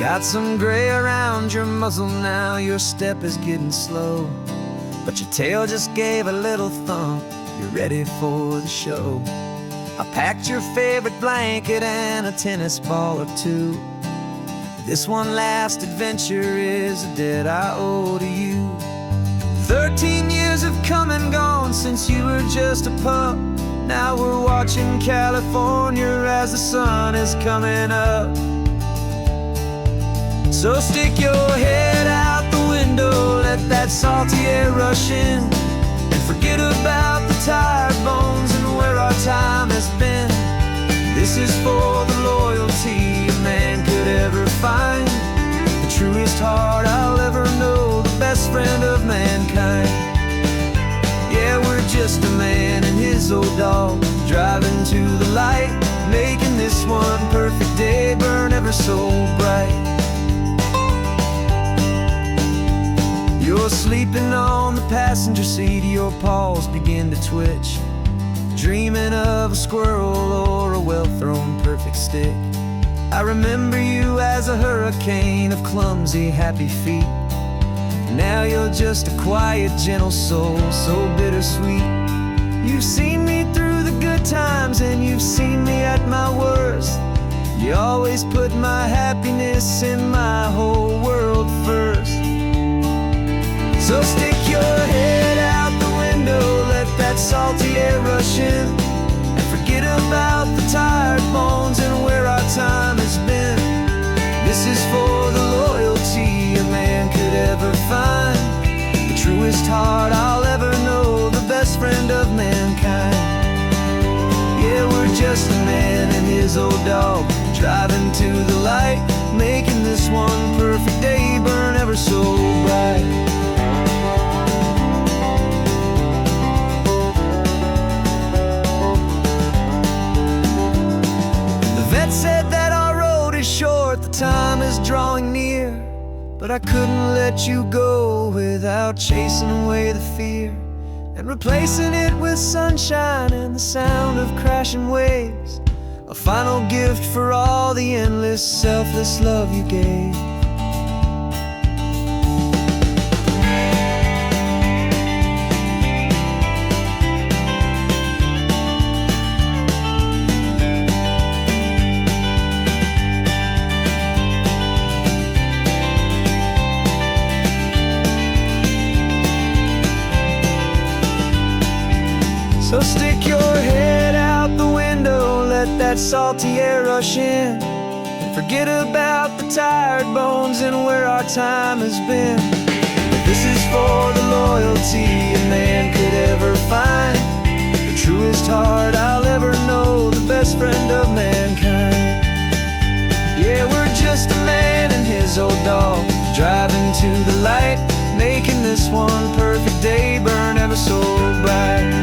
Got some gray around your muzzle now, your step is getting slow, but your tail just gave a little thump, you're ready for the show. I packed your favorite blanket and a tennis ball or two. This one last adventure is a debt I owe to you. 13 years have come and gone since you were just a pup. Now we're watching California as the sun is coming up. So stick your head out the window, let that salty air rush in, and forget about the tired bones and where our time has been. This is for the loyalty a man could ever find, the truest heart I'll ever know, the best friend of mankind. Yeah, we're just a man and his old dog, driving to the light, making this one perfect day burn ever so bright. You're sleeping on the passenger seat, your paws begin to twitch, dreaming of a squirrel or a well-thrown perfect stick. I remember you as a hurricane of clumsy, happy feet. Now you're just a quiet, gentle soul, so bittersweet. You've seen me through the good times and you've seen me at my worst. You always put my happiness in my whole world first. So stick your head out the window, let that salty air rush in, and forget about the tired bones and where our time has been. This is for the loyalty a man could ever find, the truest heart I'll ever know, the best friend of mankind. Yeah, we're just a man and his old dog, driving to the light, making this one perfect day burn ever so bright. Said that our road is short, the time is drawing near, but I couldn't let you go without chasing away the fear and replacing it with sunshine and the sound of crashing waves, a final gift for all the endless, selfless love you gave. So stick your head out the window, let that salty air rush in, and forget about the tired bones and where our time has been. This is for the loyalty a man could ever find, the truest heart I'll ever know, the best friend of mankind. Yeah, we're just a man and his old dog, driving to the light, making this one perfect day burn ever so bright.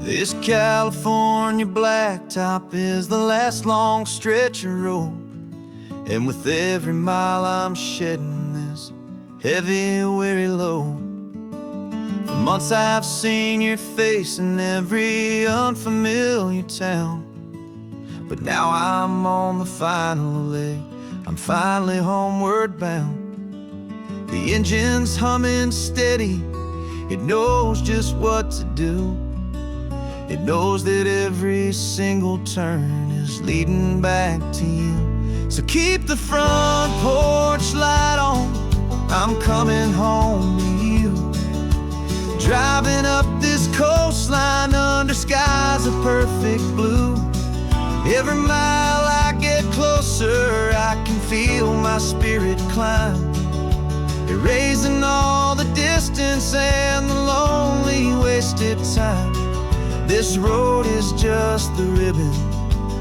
This California blacktop is the last long stretch of road, and with every mile I'm shedding this heavy, weary load. For months I've seen your face in every unfamiliar town, but now I'm on the final leg, I'm finally homeward bound. The engine's humming steady, it knows just what to do. It knows that every single turn is leading back to you. So keep the front porch light on, I'm coming home to you. Driving up this coastline under skies of perfect blue. Every mile I get closer, I can feel my spirit climb, erasing all the distance and the lonely wasted time. This road is just the ribbon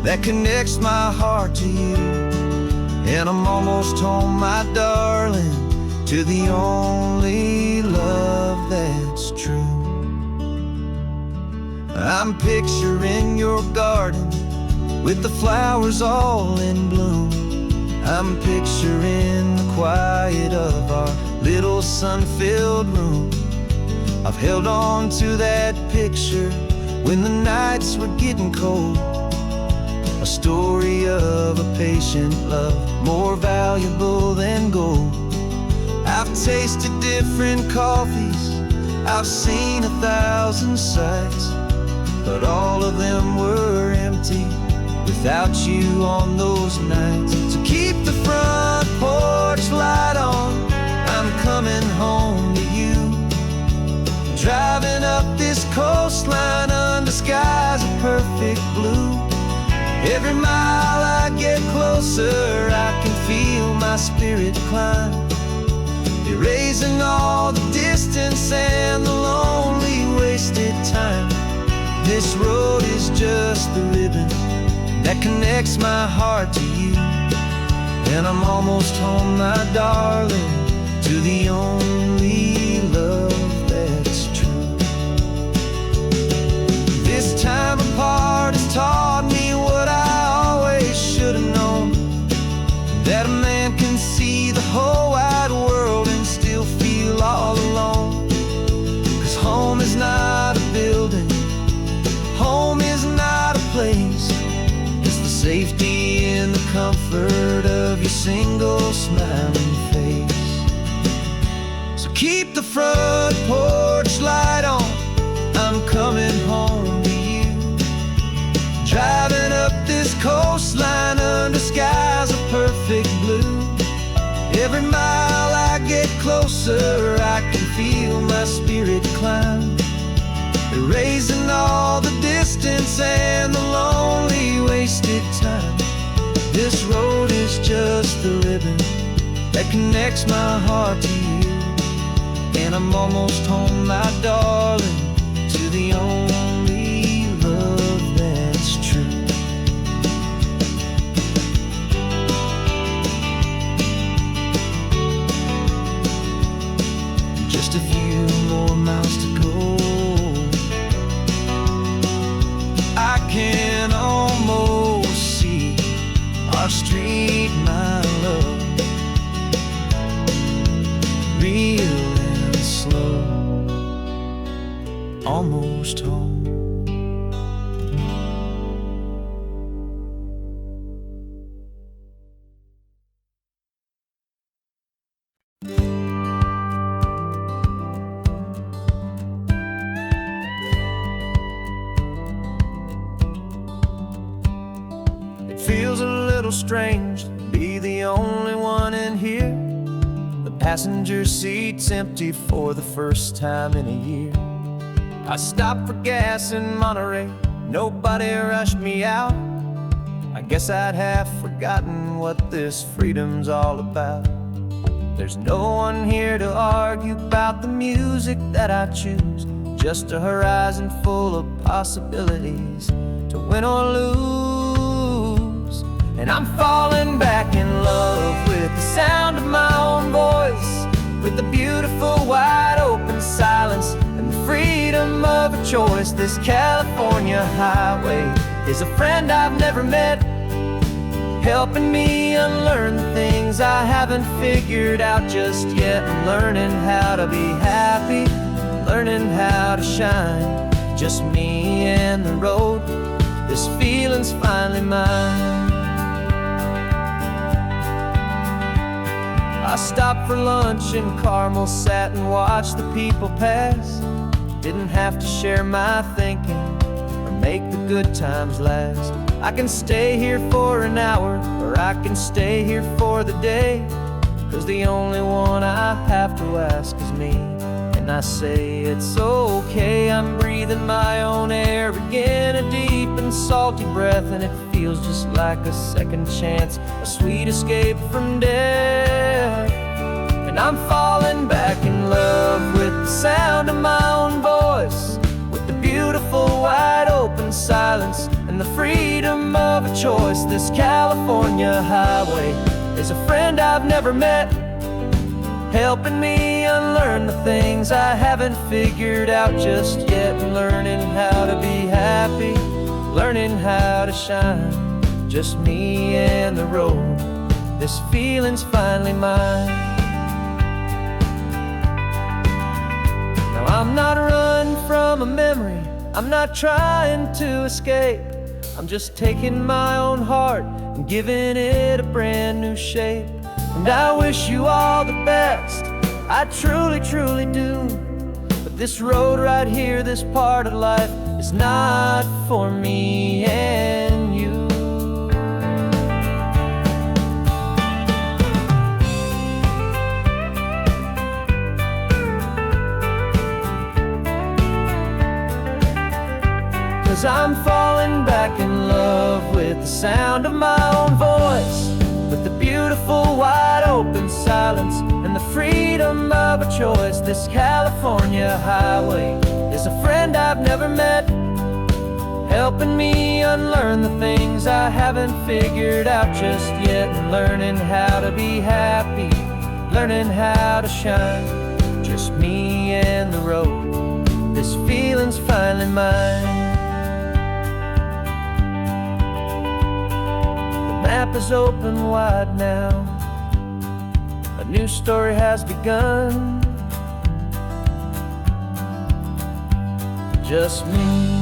that connects my heart to you, and I'm almost home, my darling, to the only love that's true. I'm picturing your garden with the flowers all in bloom. I'm picturing the quiet of our little sun-filled room. I've held on to that picture when the nights were getting cold. A story of a patient love, more valuable than gold. I've tasted different coffees, I've seen 1,000 sights, but all of them were empty without you on those nights. So keep the front porch light on, I'm coming home to you. Driving up this coastline under skies of perfect blue. Every mile I get closer, I can feel my spirit climb, erasing all the distance and the lonely wasted time. This road is just the ribbon that connects my heart to you. And I'm almost home, my darling, to the only love that's true. This time apart has taught me what I always should have known, that a man can see the whole wide world and still feel all alone. 'Cause home is not a building, home is not a place, it's the safety and the comfort of your single smiling face. So keep the front porch light on, I'm coming home to you. Driving up this coastline under skies of perfect blue. Every mile I get closer, I can feel my spirit climb, erasing all the distance and the lonely wasted time. This road is just the ribbon that connects my heart to you. And I'm almost home, my darling, to the only love that's true. Just a few more miles to go, I can almost see our street, my love, real and slow, almost home. Feels a little strange to be the only one in here. The passenger seat's empty for the first time in a year. I stopped for gas in Monterey, nobody rushed me out. I guess I'd half forgotten what this freedom's all about. There's no one here to argue about the music that I choose, just a horizon full of possibilities to win or lose. And I'm falling back in love with the sound of my own voice, with the beautiful wide open silence and the freedom of a choice. This California highway is a friend I've never met, helping me unlearn the things I haven't figured out just yet. I'm learning how to be happy, learning how to shine, just me and the road. This feeling's finally mine. I stopped for lunch in Carmel, sat and watched the people pass. Didn't have to share my thinking or make the good times last. I can stay here for an hour, or I can stay here for the day, 'cause the only one I have to ask is me. And I say it's okay, I'm breathing my own air again, a deep and salty breath, and it feels just like a second chance, a sweet escape from death. And I'm falling back in love with the sound of my own voice, with the beautiful wide open silence and the freedom of a choice. This California highway is a friend I've never met, helping me unlearn the things I haven't figured out just yet, and learning how to be happy, learning how to shine, just me and the road. This feeling's finally mine. Now I'm not running from a memory, I'm not trying to escape. I'm just taking my own heart and giving it a brand new shape. And I wish you all the best, I truly, truly do. But this road right here, this part of life, is not for me and you. 'Cause I'm falling back in love with the sound of my own voice, with the beautiful wide open silence and the freedom of a choice. This California highway is a friend I've never met, helping me unlearn the things I haven't figured out just yet, and learning how to be happy, learning how to shine, just me and the road. This feeling's finally mine. The map is open wide now, a new story has begun, just me.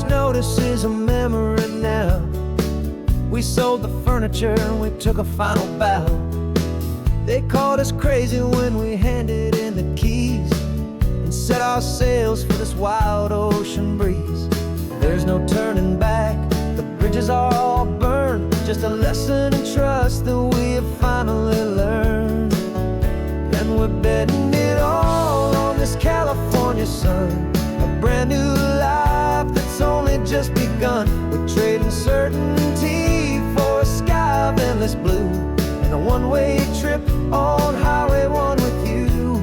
Notice is a memory now. We sold the furniture and we took a final bow. They called us crazy when we handed in the keys and set our sails for this wild ocean breeze. There's no turning back, the bridges are all burned, just a lesson in trust that we have finally learned. And we're betting it all on this California sun, a brand new life that's only just begun. We're trading certainty for a sky of endless blue, and a one-way trip on Highway 1 with you.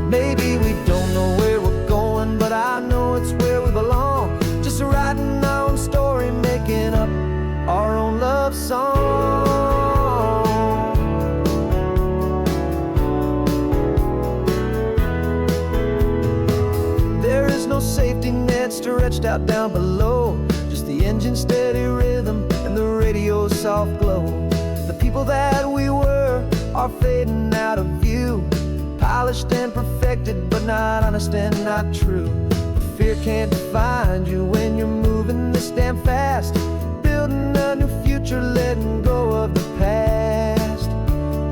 Maybe we don't know where we're going, but I know it's where we belong. Just writing our own story, making up our own love song. There is no safety net stretched out down below, just the engine's steady rhythm and the radio's soft glow. The people that we were are fading out of view, polished and perfected, but not honest and not true. Fear can't define you when you're moving this damn fast, building a new future, letting go of the past.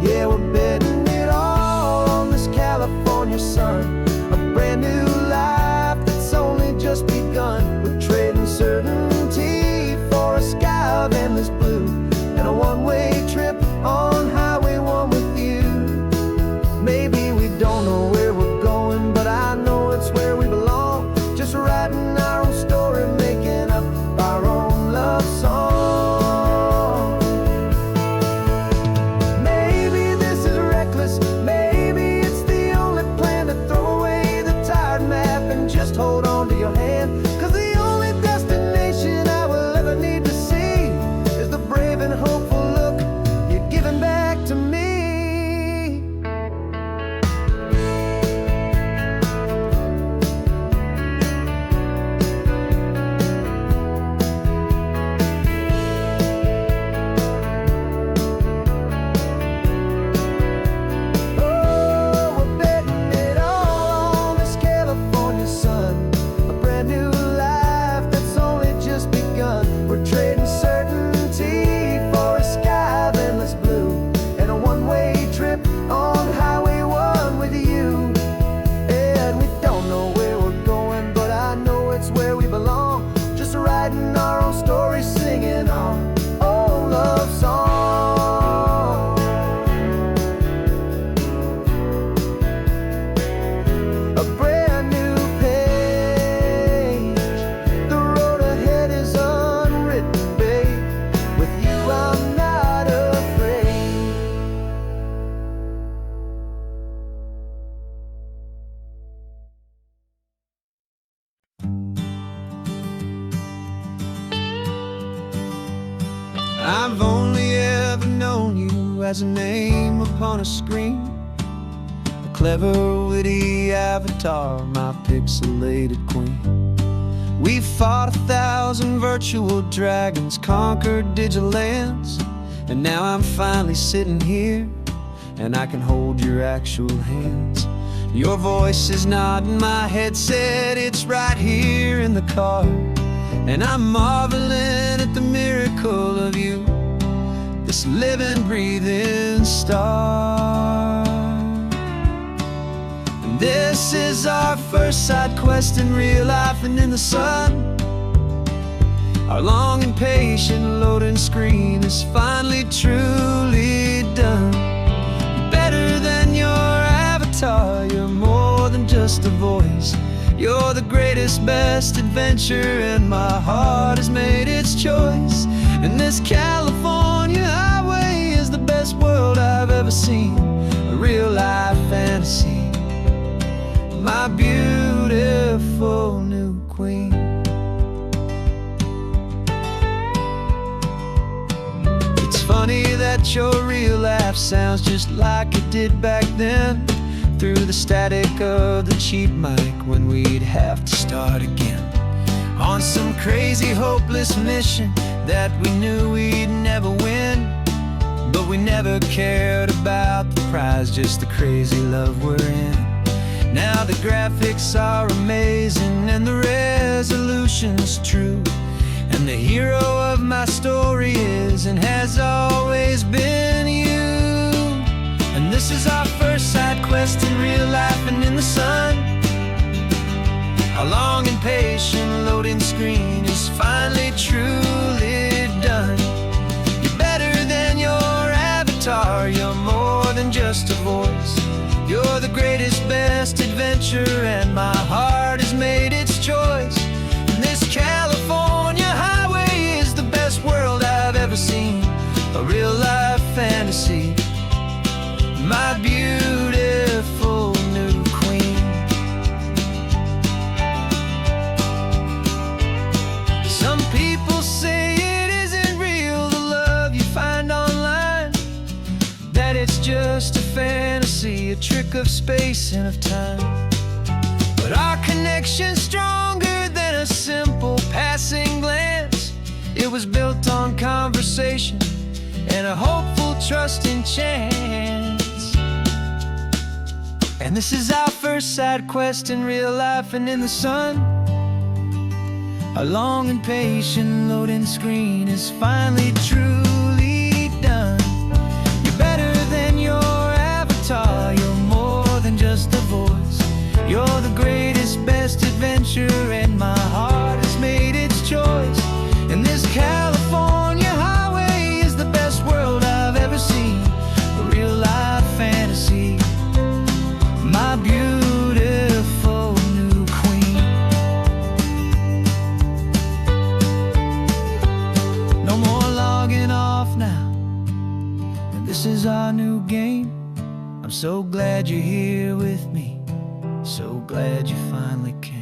Yeah, we're betting it all on this California sun, a brand new life that's only just begun. We're trading certainty for a sky of endless blue, and a one-way trip on Highway 1 with you. Maybe we don't know where we're going, but I know it's where we belong. Just writing our own story, making up our own love song. as a name upon a screen. A clever, witty avatar, my pixelated queen. We fought 1,000 virtual dragons, conquered digital lands, and now I'm finally sitting here, and I can hold your actual hands. Your voice is not in my headset, it's right here in the car, and I'm marveling at the miracle of you, this living, breathing star. And this is our first side quest in real life and in the sun. Our long and patient loading screen is finally truly done. You're better than your avatar, you're more than just a voice. You're the greatest, best adventure, and my heart has made its choice. And this California highway is the best world I've ever seen, a real life fantasy, my beautiful new queen. It's funny that your real life sounds just like it did back then, through the static of the cheap mic when we'd have to start again, on some crazy hopeless mission that we knew we'd never win. But we never cared about the prize, just the crazy love we're in. Now the graphics are amazing and the resolution's true, and the hero of my story is and has always been you. And this is our first side quest in real life and in the sun. Our long and patient loading screen is finally truly done. You're better than your avatar, you're more than just a voice. You're the greatest, best adventure, and my heart has made its choice. And this California highway is the best world I've ever seen, a real life fantasy, my beautiful new queen. Some people say it isn't real, the love you find online, that it's just a fantasy, a trick of space and of time. But our connection's stronger than a simple passing glance. It was built on conversation and a hopeful, trusting chance. And this is our first side quest in real life and in the sun. Our long and patient loading screen is finally truly done. You're better than your avatar, you're more than just a voice. You're the greatest, best adventure, and my heart has made its choice. And this California highway is the best world I've ever seen, a real life fantasy, my beautiful new queen. No more logging off now, and this is our new game. I'm so glad you're here with me, so glad you finally came.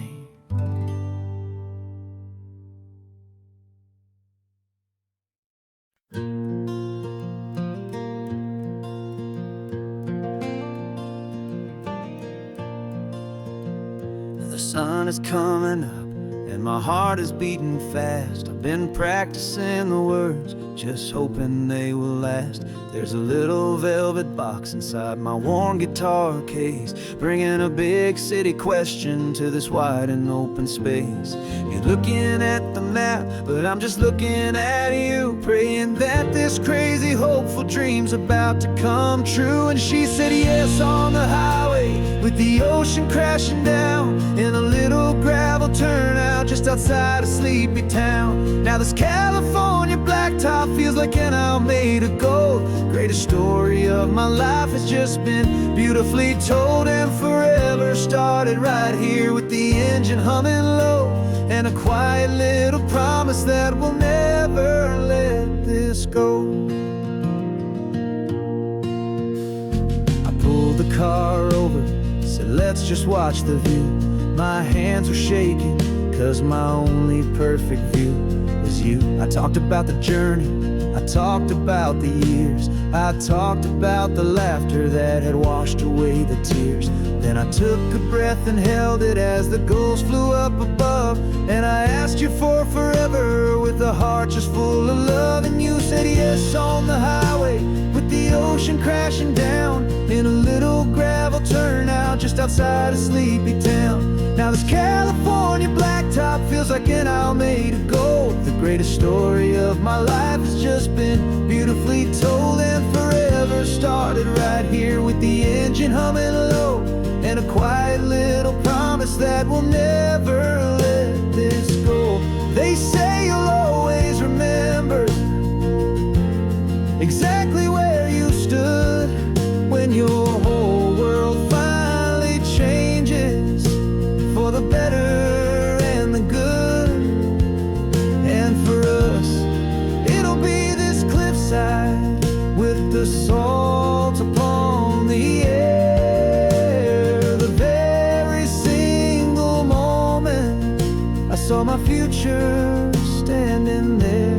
The sun is coming up and my heart is beating fast. I've been practicing the words, just hoping they will last. There's a little velvet box inside my worn guitar case, bringing a big city question to this wide and open space. You're looking at the map, but I'm just looking at you, praying that this crazy hopeful dream's about to come true. And she said yes on the highway, with the ocean crashing down in a little gravel turnout just outside a sleepy town. Now this California blacktop feels like an owl made of gold. Greatest story of my life has just been beautifully told, and forever started right here with the engine humming low, and a quiet little promise that we'll never let this go. I pulled the car over, said let's just watch the view. My hands were shaking, cause my only perfect view was you. I talked about the journey, I talked about the years, I talked about the laughter that had washed away the tears. Then I took a breath and held it as the gulls flew up above. And I asked you for forever with a heart just full of love. And you said yes on the highway with the ocean crashing down in a little gravel turnout just outside of Sleepy Town. Now this California blacktop feels like an Alameda Gold. The greatest story of my life has just been beautifully told, and forever started right here with the engine humming low, and a quiet little promise that we'll never let this go. They say you'll always remember exactly where you stood when your whole world finally changes for the better and the good. And for us, it'll be this cliffside with the salt upon the air. The very single moment I saw my future standing there.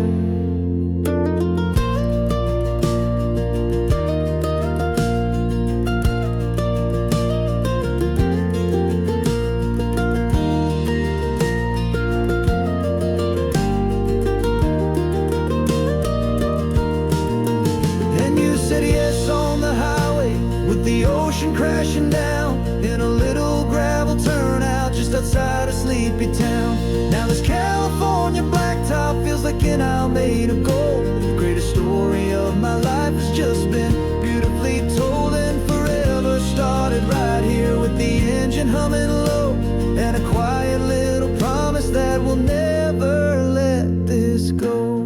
The ocean crashing down in a little gravel turnout just outside of Sleepy Town. Now this California blacktop feels like an Alameda Gold. The greatest story of my life has just been beautifully told, and forever started right here with the engine humming low, and a quiet little promise that we'll never let this go.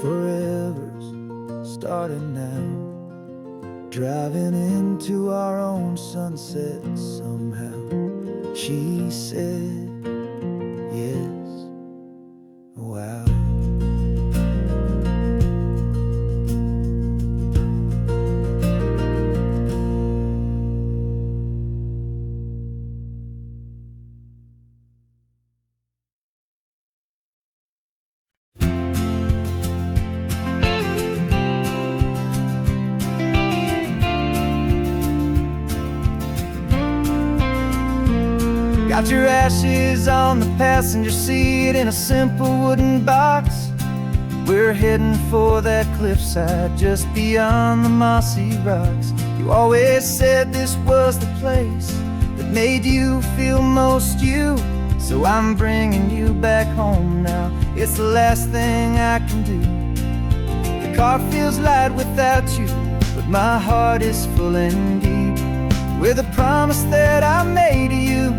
Forever's started now, driving into our own sunset somehow. She said yes, wow. Got your ashes on the passenger seat in a simple wooden box. We're heading for that cliffside just beyond the mossy rocks. You always said this was the place that made you feel most you, so I'm bringing you back home now. It's the last thing I can do. The car feels light without you, but my heart is full and deep with a promise that I made to you,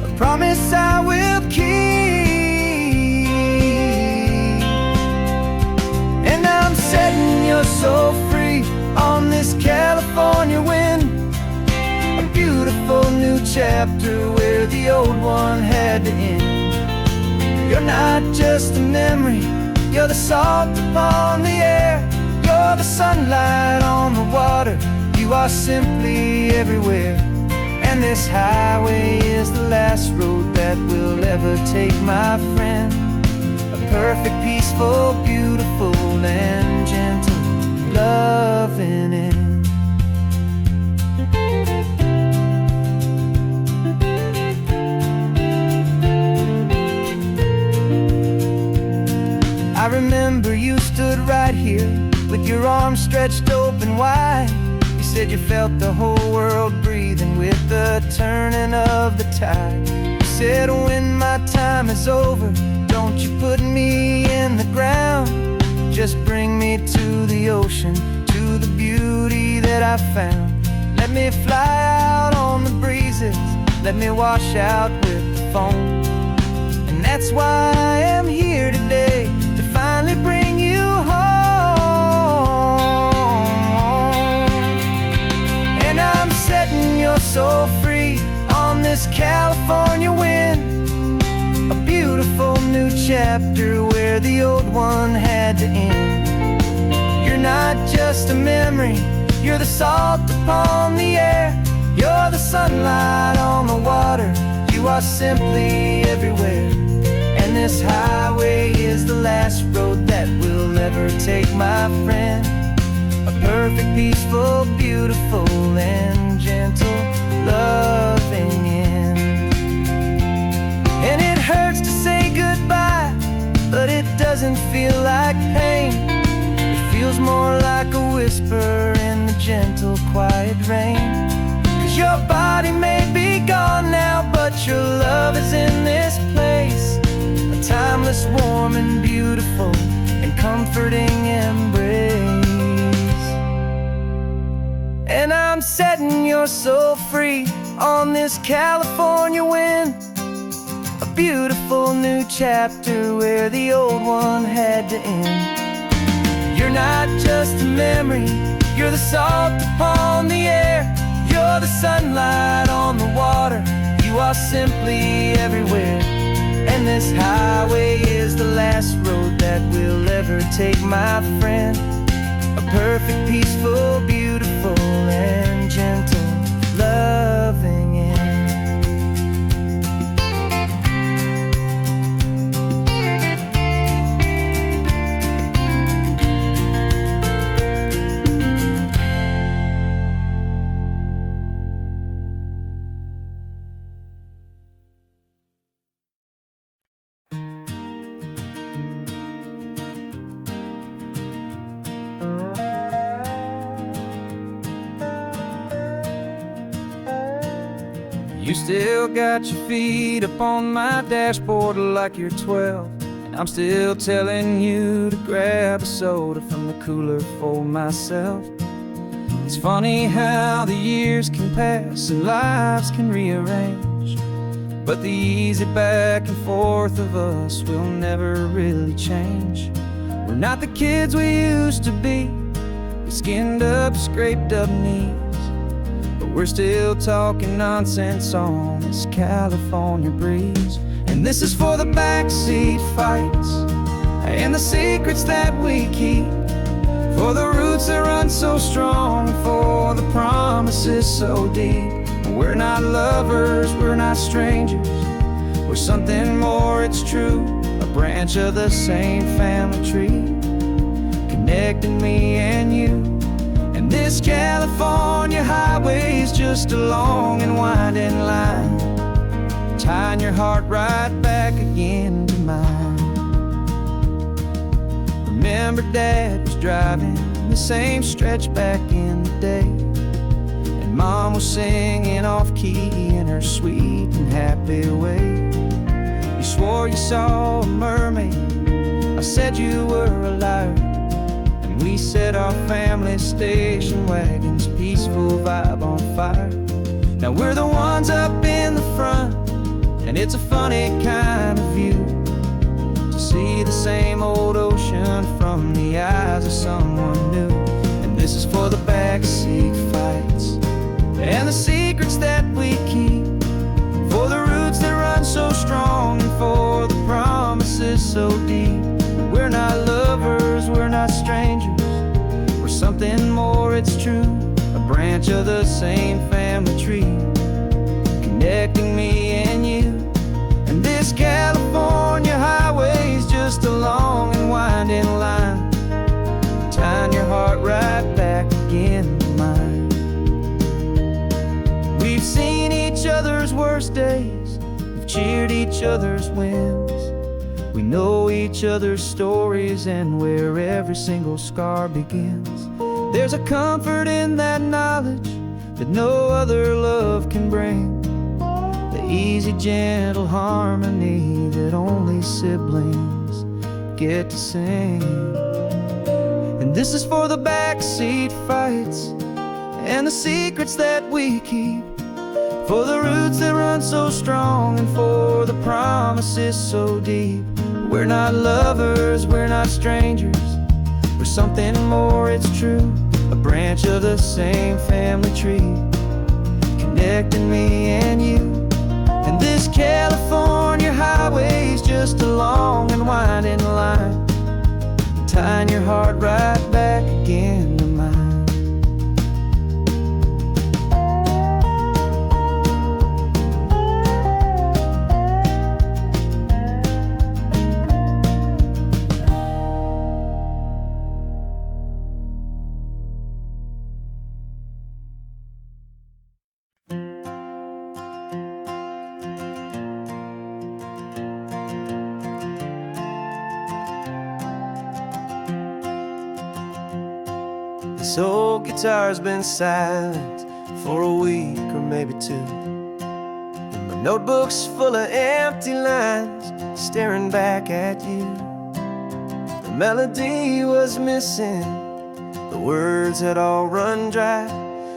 a promise I will keep. And I'm setting your soul free on this California wind, a beautiful new chapter where the old one had to end. You're not just a memory, you're the salt upon the air, you're the sunlight on the water, you are simply everywhere. And this highway is the last road that we'll ever take, my friend. A perfect, peaceful, beautiful, and gentle loving end. I remember you stood right here with your arms stretched open wide. You said you felt the whole world breathing with the turning of the tide. You said when my time is over, don't you put me in the ground, just bring me to the ocean, to the beauty that I found. Let me fly out on the breezes, let me wash out with the foam. And that's why I am here today, to finally bring you home. And I'm setting your soul free on this California wind, a beautiful new chapter where the old one had to end. You're not just a memory, you're the salt upon the air, you're the sunlight on the water, you You are simply everywhere, and this highway is the last road that will ever take, my friend. A perfect, peaceful, beautiful, and gentle, loving end. And it hurts to say goodbye, but it doesn't feel like pain. It feels more like a whisper in the gentle, quiet rain. 'Cause your body may be gone now, but your love is in this place. A timeless, warm, and beautiful, and comforting embrace. And I'm setting your soul free on this California wind. A beautiful new chapter where the old one had to end. You're not just a memory, you're the salt upon the air. You're the sunlight on the water. You are simply everywhere, and this highway is the last road that we'll ever take, my friend. A perfect, peaceful, beautiful, and gentle, loving end. You still got your feet up on my dashboard like you're 12, and I'm still telling you to grab a soda from the cooler for myself. It's funny how the years can pass and lives can rearrange, but the easy back and forth of us will never really change. We're not the kids we used to be, with skinned up, scraped up knees, but we're still talking nonsense on this California breeze. And this is for the backseat fights and the secrets that we keep, for the roots that run so strong, for the promises so deep. We're not lovers, we're not strangers, we're something more, it's true. A branch of the same family tree, connecting me and you. And this California highway is just a long and winding line, tying your heart right back again to mine. Remember Dad was driving the same stretch back in the day, and Mom was singing off-key in her sweet and happy way. You swore you saw a mermaid, I said you were a liar, and we set our family station wagon's peaceful vibe on fire. Now we're the ones up in the front, and it's a funny kind of view to see the same old ocean from the eyes of someone new. And this is for the backseat fights and the secrets that we keep, for the roots that run so strong, and for the promises so deep. We're not lovers, we're not strangers, we're something more, it's true. A branch of the same family tree, connecting me and you. And this California highway is just a long and winding line, tying your heart right back again to mine. We've seen each other's worst days, we've cheered each other's wins. We know each other's stories and where every single scar begins. There's a comfort in that knowledge that no other love can bring, the easy, gentle harmony that only siblings get to sing. And this is for the backseat fights and the secrets that we keep, for the roots that run so strong, and for the promises so deep. We're not lovers, we're not strangers, we're something more, it's true. A branch of the same family tree, connecting me and you. And this California highway is just a long and winding line, tying your heart right back again to mine. This old guitar's been silent for a week or maybe two, and my notebook's full of empty lines staring back at you. The melody was missing, the words had all run dry,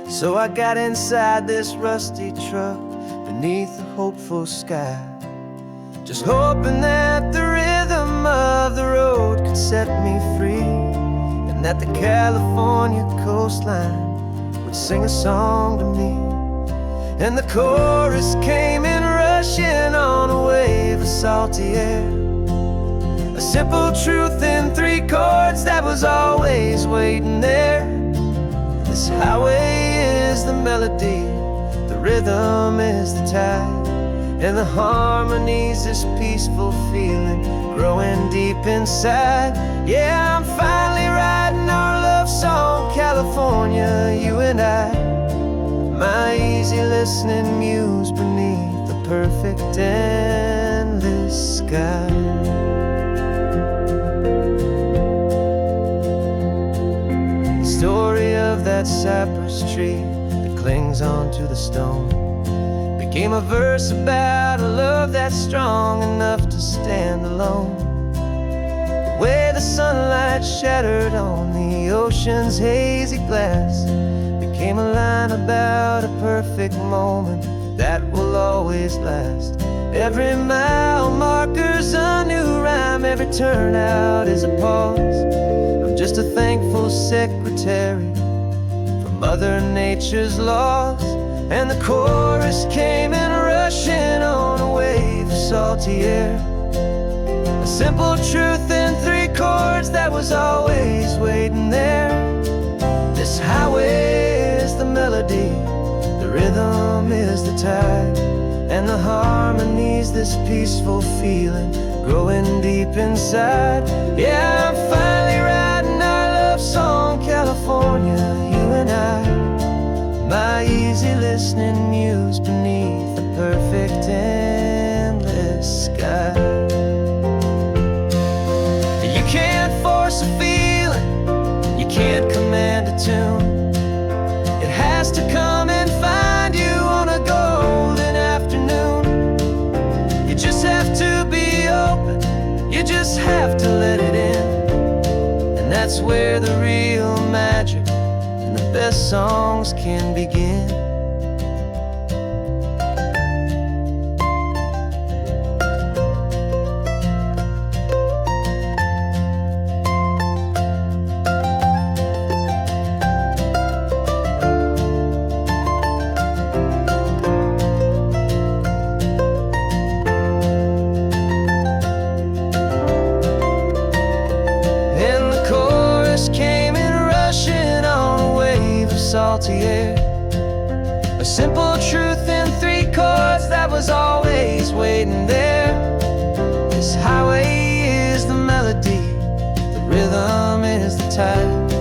so I got inside this rusty truck beneath the hopeful sky, just hoping that the rhythm of the road could set me free, and that the California coastline would sing a song to me. And the chorus came in rushing on a wave of salty air, a simple truth in 3 chords that was always waiting there. This highway is the melody, the rhythm is the tide, and the harmony's this peaceful feeling growing deep inside. Yeah, I'm finally writing our love song, California, you and I, my easy listening muse beneath the perfect endless sky. The story of that cypress tree that clings onto the stone became a verse about a love that's strong enough to stand alone. The way the sunlight shattered on the ocean's hazy glass became a line about a perfect moment that will always last. Every mile marker's a new rhyme, every turnout is a pause. I'm just a thankful secretary for Mother Nature's laws. And the chorus came in rushing on a wave of salty air, a simple truth in 3 chords that was always waiting there. This highway is the melody, the rhythm is the tide, and the harmony's this peaceful feeling growing deep inside. Yeah, I'm finally writing our love song, California, you and I, my easy listening muse beneath the perfect endless sky. You can't force a feeling, you can't command a tune. It has to come and find you on a golden afternoon. You just have to be open, you just have to let it in, and that's where the real magic, the best songs can begin. And the chorus came in rushing on a wave of salty air, a simple truth in 3 chords that was always waiting there. This highway is the melody, the rhythm is the tide,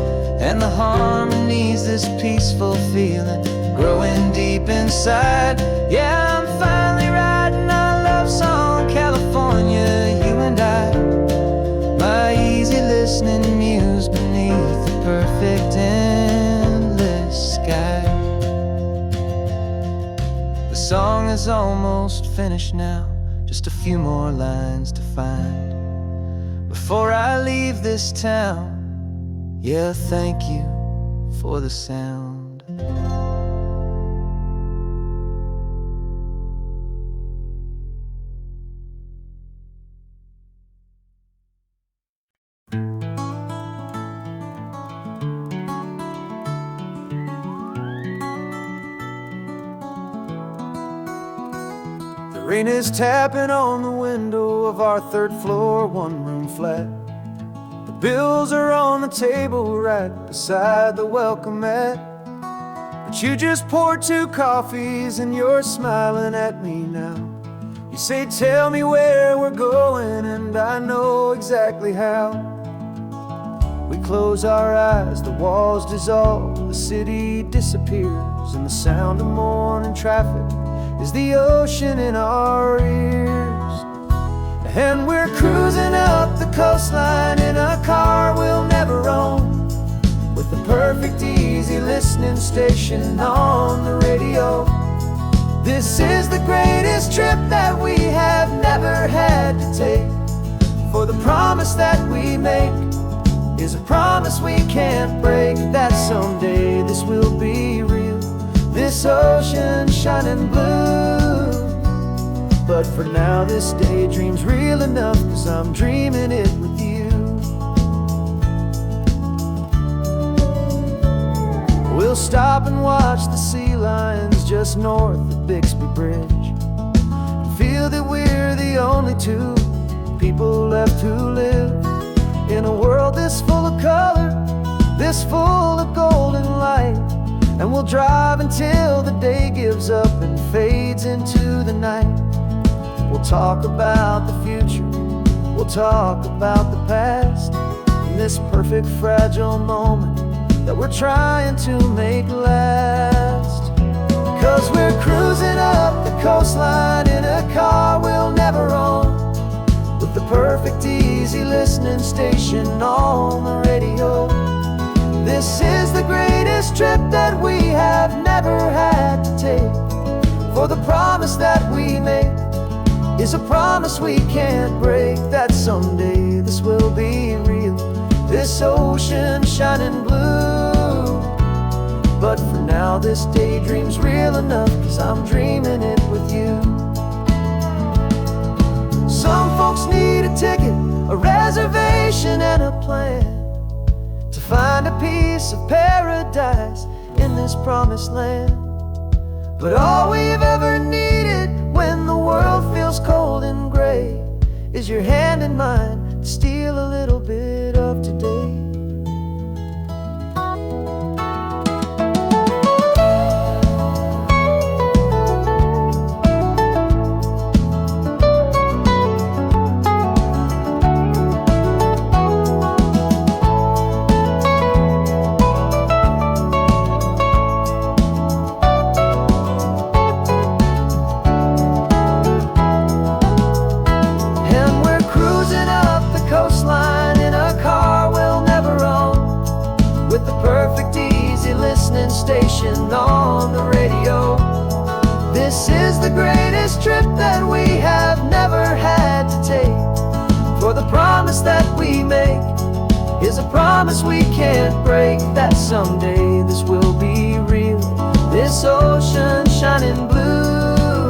and the harmony's this peaceful feeling growing deep inside. Yeah, I'm finally writing our love song, California, you and I, my easy listening muse beneath the perfect endless sky. The song is almost finished now, just a few more lines to find before I leave this town. Yeah, thank you for the sound. The rain is tapping on the window of our 3rd floor, 1-room flat. The bills are on the table right beside the welcome mat. But you just poured 2 coffees and you're smiling at me now. You say, tell me where we're going, and I know exactly how. We close our eyes, the walls dissolve, the city disappears, and the sound of morning traffic is the ocean in our ears. And we're cruising up the coastline in a car we'll never own, with the perfect, easy listening station on the radio. This is the greatest trip that we have never had to take. For the promise that we make is a promise we can't break, that someday this will be real, this ocean shining blue. But for now this daydream's real enough, 'cause I'm dreaming it with you. We'll stop and watch the sea lions just north of Bixby Bridge, and feel that we're the only two people left who live in a world this full of color, this full of golden light. And we'll drive until the day gives up and fades into the night. We'll talk about the future, we'll talk about the past, in this perfect fragile moment that we're trying to make last. 'Cause we're cruising up the coastline in a car we'll never own, with the perfect easy listening station on the radio. This is the greatest trip that we have never had to take. For the promise that we make is a promise we can't break, that someday this will be real, this ocean shining blue. But for now this daydream's real enough, 'cause I'm dreaming it with you. Some folks need a ticket, a reservation and a plan to find a piece of paradise in this promised land. But all we've ever needed when the world feels cold and gray is your hand in mine to steal a little bit of today. Station on the radio. This is the greatest trip that we have never had to take. For the promise that we make is a promise we can't break, that someday this will be real, this ocean shining blue.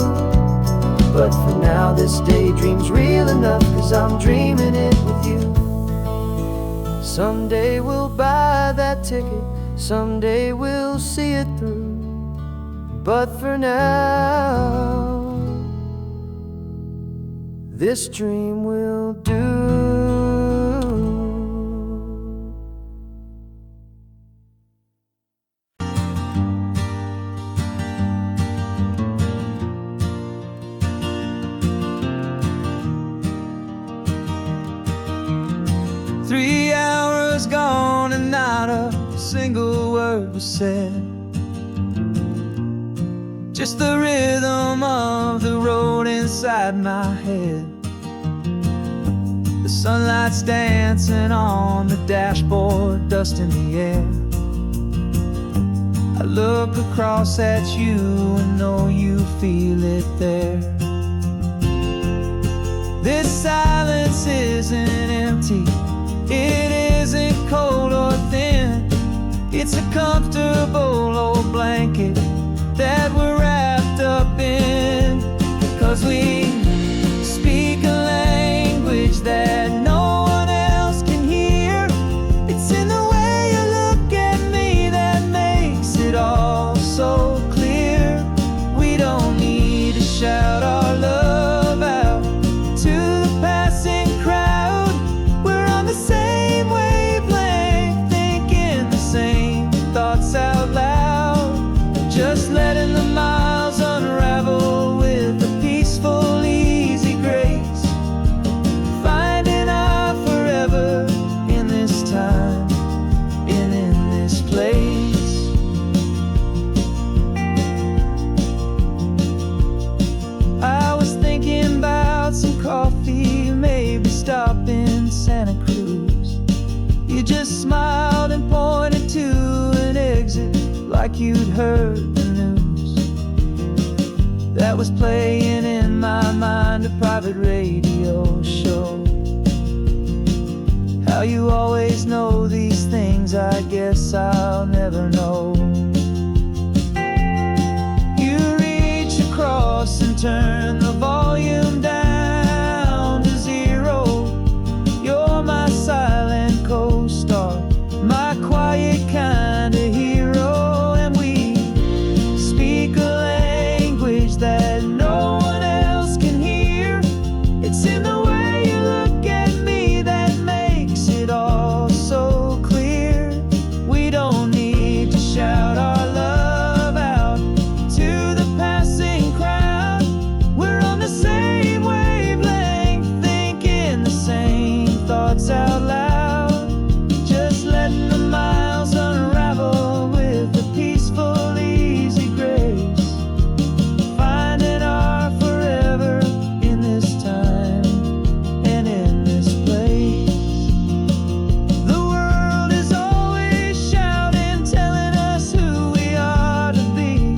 But for now this daydream's real enough, 'cause I'm dreaming it with you. Someday we'll buy that ticket, someday we'll see it through. But for now, this dream will do. Three hours gone and not a single word was said. Just the rhythm of the road inside my head. The sunlight's dancing on the dashboard, dust in the air. I look across at you and know you feel it there. This silence isn't empty, it isn't cold or thin. It's a comfortable old blanket that we're wrapped up in. 'Cause we speak a language that no one else can hear. It's in the way you look at me that makes it all so clear. We don't need to shout our love out to the passing crowd. We're on the same wavelength, thinking the same thoughts out loud, just letting the miles unravel with a peaceful, easy grace, finding our forever in this time and in this place. I was thinking about some coffee, maybe stop in Santa Cruz. You just smiled and pointed to like you'd heard the news that was playing in my mind, a private radio show. How you always know these things, I guess I'll never know. You reach across and turn the volume down to zero. You're my silent co-star, my quiet kind of hero. And we speak a language that no one else can hear. It's in the way you look at me that makes it all so clear. We don't need to shout our love out to the passing crowd. We're on the same wavelength, thinking the same thoughts out loud. Just letting the miles unravel with a peaceful, easy grace. Finding our forever in this time and in this place. The world is always shouting, telling us who we are to be.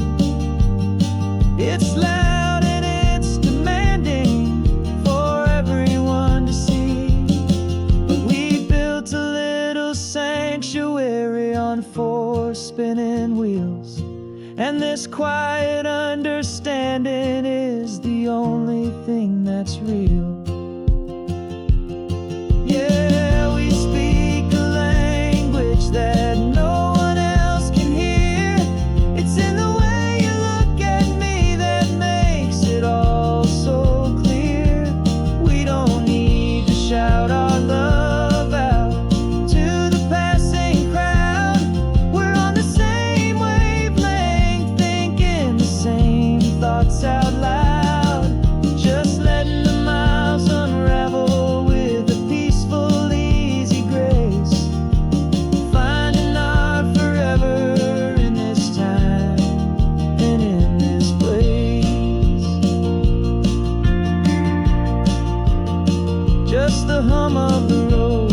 It's loud and it's demanding for everyone to see. But we built a little sanctuary on four spinning wheels, and this quiet understanding is the only thing that's real. Yeah, we speak a language that no one else can hear. It's in the way you look at me that makes it all so clear. We don't need to shout our love out to the passing crowd. We're on the same wavelength, thinking the same thoughts out loud. Just letting the miles unravel with a peaceful, easy grace. Finding our forever in this time and in this place. Just the hum of the road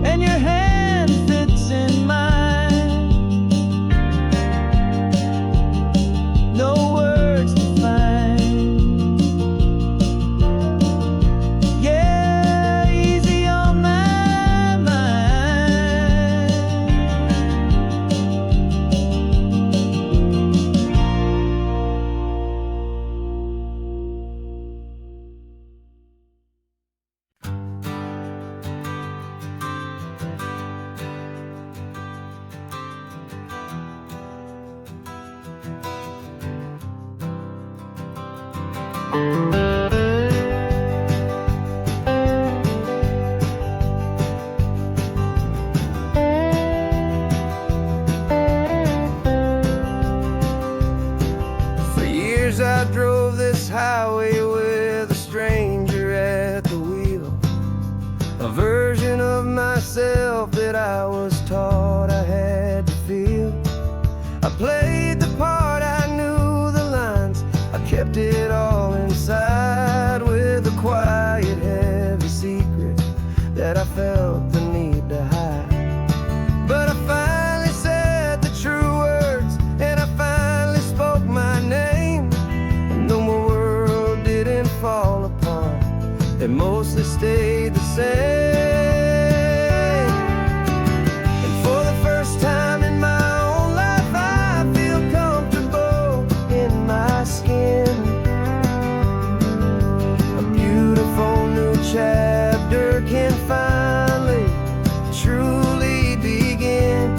and your hand fits in mine. No words to find. Yeah, easy on my mind. For years I drove this highway with a stranger at the wheel, a version of myself that I was taught I had to feel. I played the part, I knew the lines, I kept it all inside with a quiet, heavy secret that I felt the need to hide. But I finally said the true words, and I finally spoke my name. And though my world didn't fall apart, it mostly stayed the same. And for the first time in my own life, I feel comfortable in my skin. A beautiful new chapter can finally truly begin.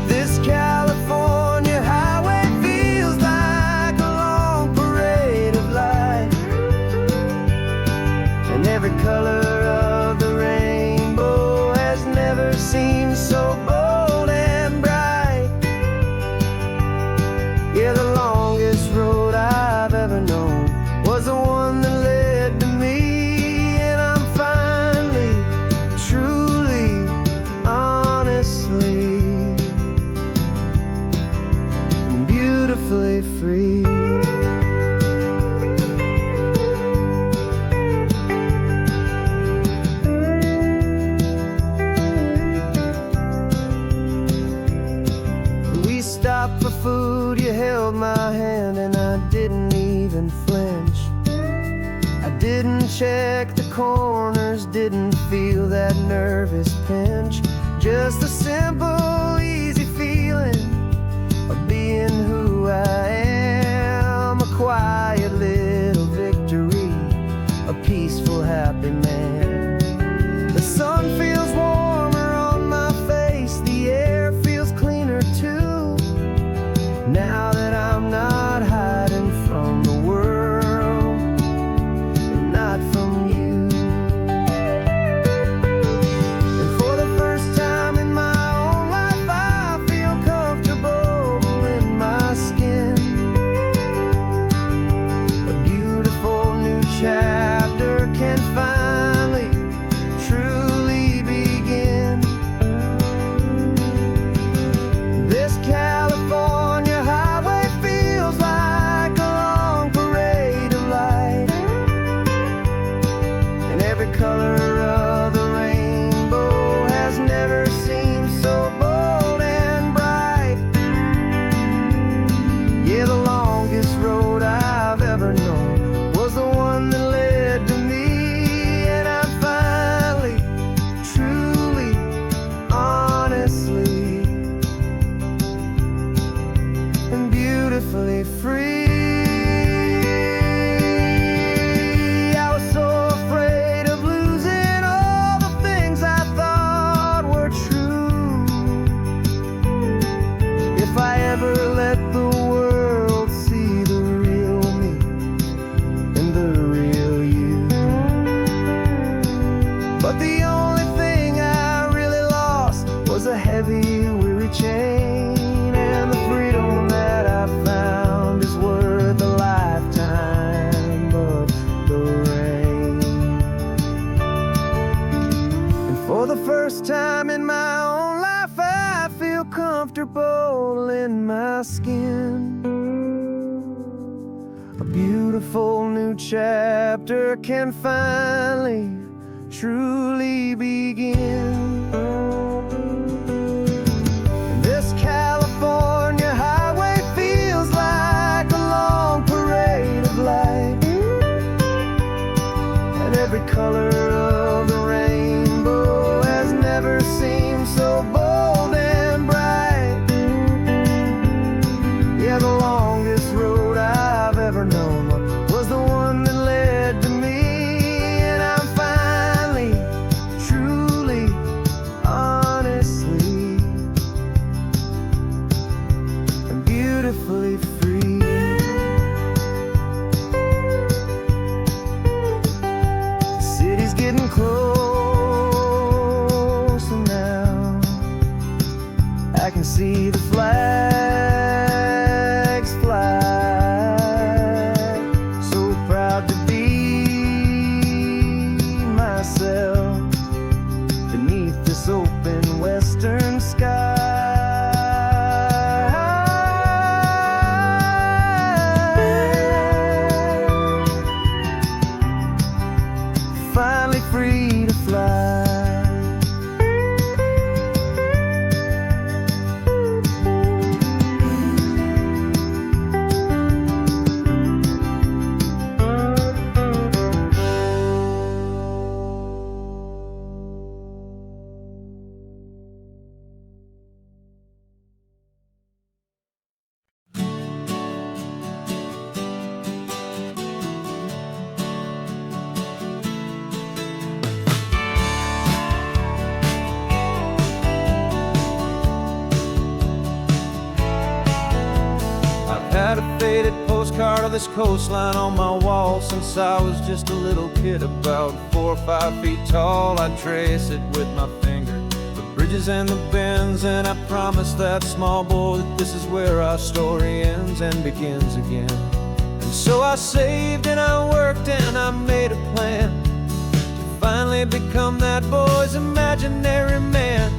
This California highway feels like a long parade of light. check the corners, didn't feel that nervous pinch. Just a simple, easy feeling of being who I am. A quiet little victory, a peaceful, happy man. The sun feels warmer on my face, the air feels cleaner too. Now that I'm not hiding from the world, and not from you. And for the first time in my own life, I feel comfortable in my skin. A beautiful new chapter can finally, truly begin. This California highway feels like a long parade of light, and every color of the rainbow has never seemed so bold and bright. Yeah, the longest road I've ever known was the one that led to me, and I'm finally, truly, honestly, and beautifully free. I was so afraid of losing all the things I thought were true. If I ever let the world see the real me and the real you. But the only thing I really lost was a heavy, weary chain, and the freedom that I found is worth a lifetime of the rain. And for the first time in my own life, I feel comfortable in my skin. A beautiful new chapter can finally, truly begin. This California highway feels like a long parade of light, and every color of the rainbow has never seemed so bold and bright. Yeah, the longest road I've ever known was the one that led to me, and I'm finally, truly, honestly, and beautifully free. The city's getting closer now. I can see the flags fly. So proud to be myself beneath this open western sky. Finally free to fly. Had a faded postcard of this coastline on my wall since I was just a little kid, about 4 or 5 feet tall. I'd trace it with my finger, the bridges and the bends, and I promised that small boy that this is where our story ends and begins again. And so I saved and I worked and I made a plan to finally become that boy's imaginary man.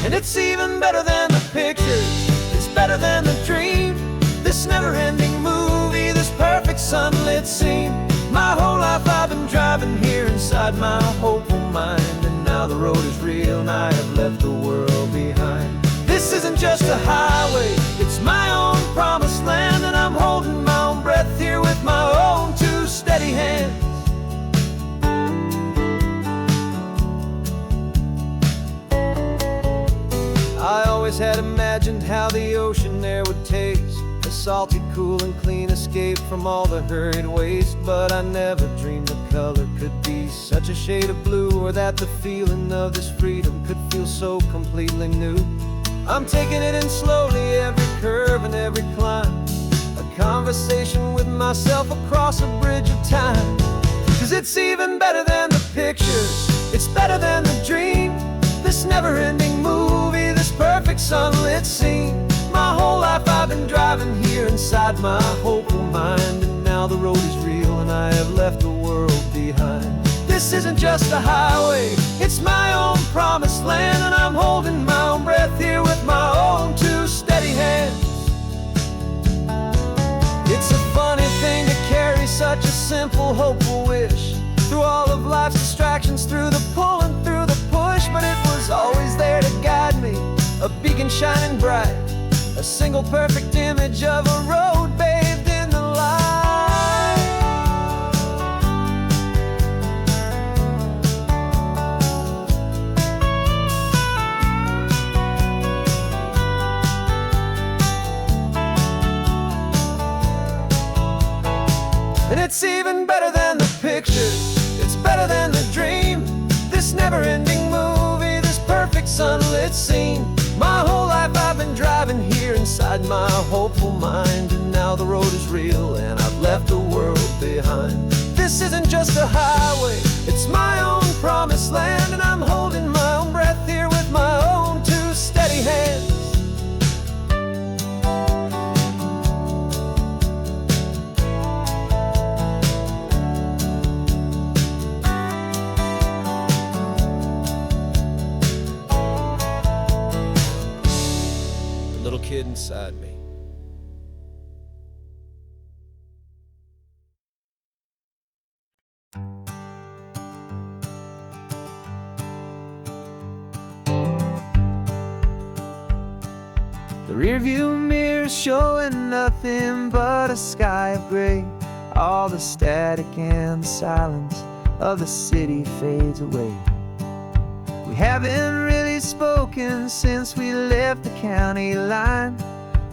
And it's even better than the pictures, it's better than the dream. This never-ending movie, this perfect sunlit scene. My whole life I've been driving here inside my hopeful mind, and now the road is real and I have left the world behind. This isn't just a highway, it's my own promised land, and I'm holding my own breath here with my own two steady hands. always had imagined how the ocean air would taste, a salty, cool, and clean escape from all the hurried waste. But I never dreamed the color could be such a shade of blue, or that the feeling of this freedom could feel so completely new. I'm taking it in slowly, every curve and every climb, a conversation with myself across a bridge of time. 'Cause it's even better than the pictures, it's better than the dream, this never-ending movie, this perfect sunlit scene. My whole life I've been driving here inside my hopeful mind, and now the road is real and I have left the world behind. This isn't just a highway, it's my own promised land, and I'm holding my own breath here with my own two steady hands. It's a funny thing to carry such a simple, hopeful wish through all of life's distractions, through the pull and through the push. But it was always there to guide me, a beacon shining bright, a single perfect image of a road bathed in the light. And it's even better than the pictures, it's better than the dream, this never-ending movie, this perfect sunlit scene. My whole life I've been driving here inside my hopeful mind, and now the road is real and I've left the world behind. This isn't just a highway, it's my own promised land, and I'm holding my own breath here with my own two steady hands. Little kid inside me. The rearview mirror showing nothing but a sky of gray. All the static and the silence of the city fades away. We haven't really spoken since we left the county line,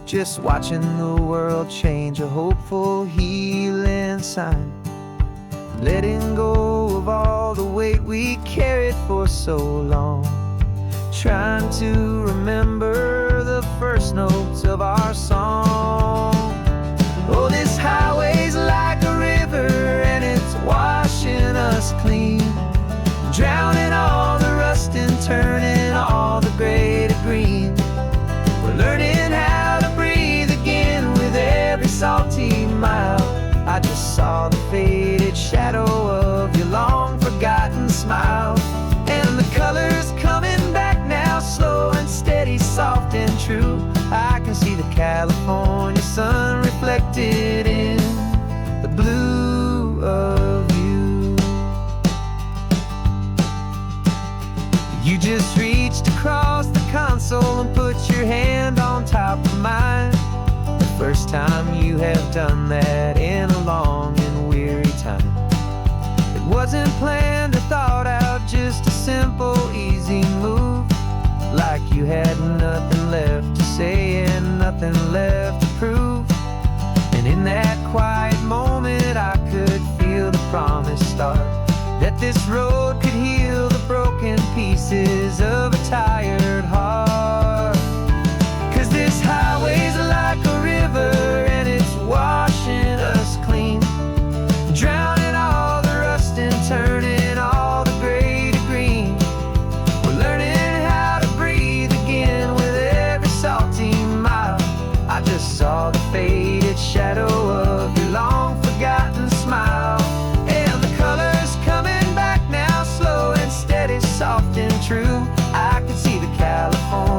just watching the world change, a hopeful healing sign. Letting go of all the weight we carried for so long, trying to remember the first notes of our song. Oh, this highway's like a river and it's washing us clean, drowning all the rust and turning all the gray to green. We're learning how to breathe again with every salty mile. I just saw the faded shadow of your long forgotten smile, and the colors coming back now, slow and steady, soft and true. I can see the California sun reflected in the blue of you. You just reached across the console and put your hand on top of mine. The first time you have done that in a long and weary time. It wasn't planned or thought out, just a simple, easy move. Like you had nothing left to say and nothing left to prove. And in that quiet moment I could feel the promise start, that this road could heal the broken pieces of a tired heart. 'Cause this highway's like a river and it's washing us clean, drowning all the rust and turning all the gray to green. We're learning how to breathe again with every salty mile. I just saw the faded shadow of your long forgotten smile, and the colors coming back now, slow and steady, soft and true. I can see the California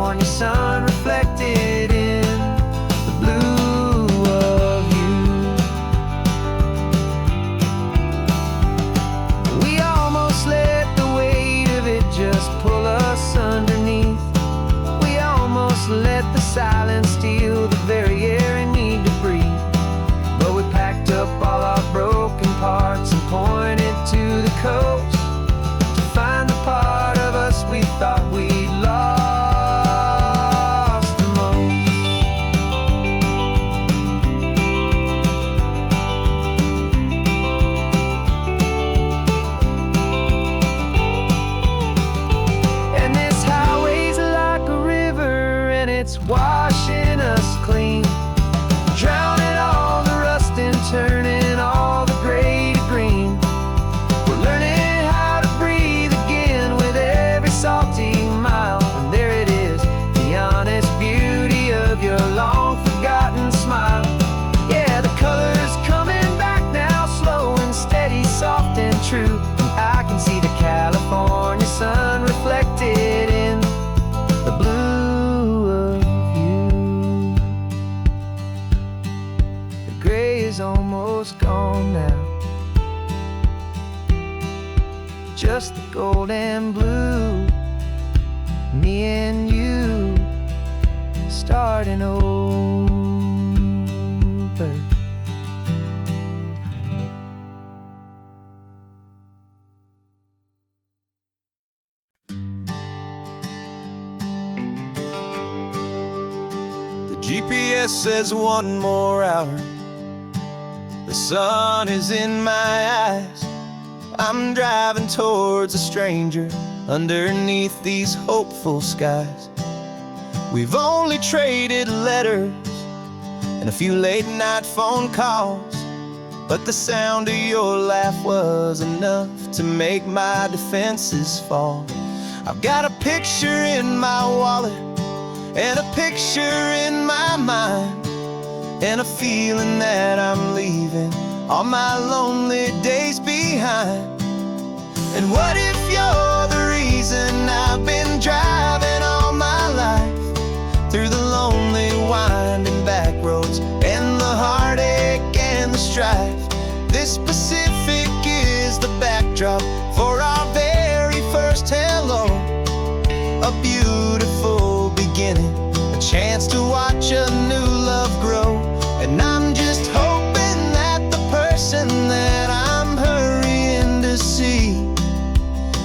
rainbow's gone now, just the gold and blue. Me and you starting over. The GPS says one more hour. The sun is in my eyes. I'm driving towards a stranger underneath these hopeful skies. We've only traded letters and a few late night phone calls, but the sound of your laugh was enough to make my defenses fall. I've got a picture in my wallet and a picture in my mind, and a feeling that I'm leaving all my lonely days behind. And what if you're the reason I've been driving all my life, through the lonely winding back roads and the heartache and the strife? This Pacific is the backdrop for our very first hello, a beautiful beginning, a chance to watch a new love grow. And I'm just hoping that the person that I'm hurrying to see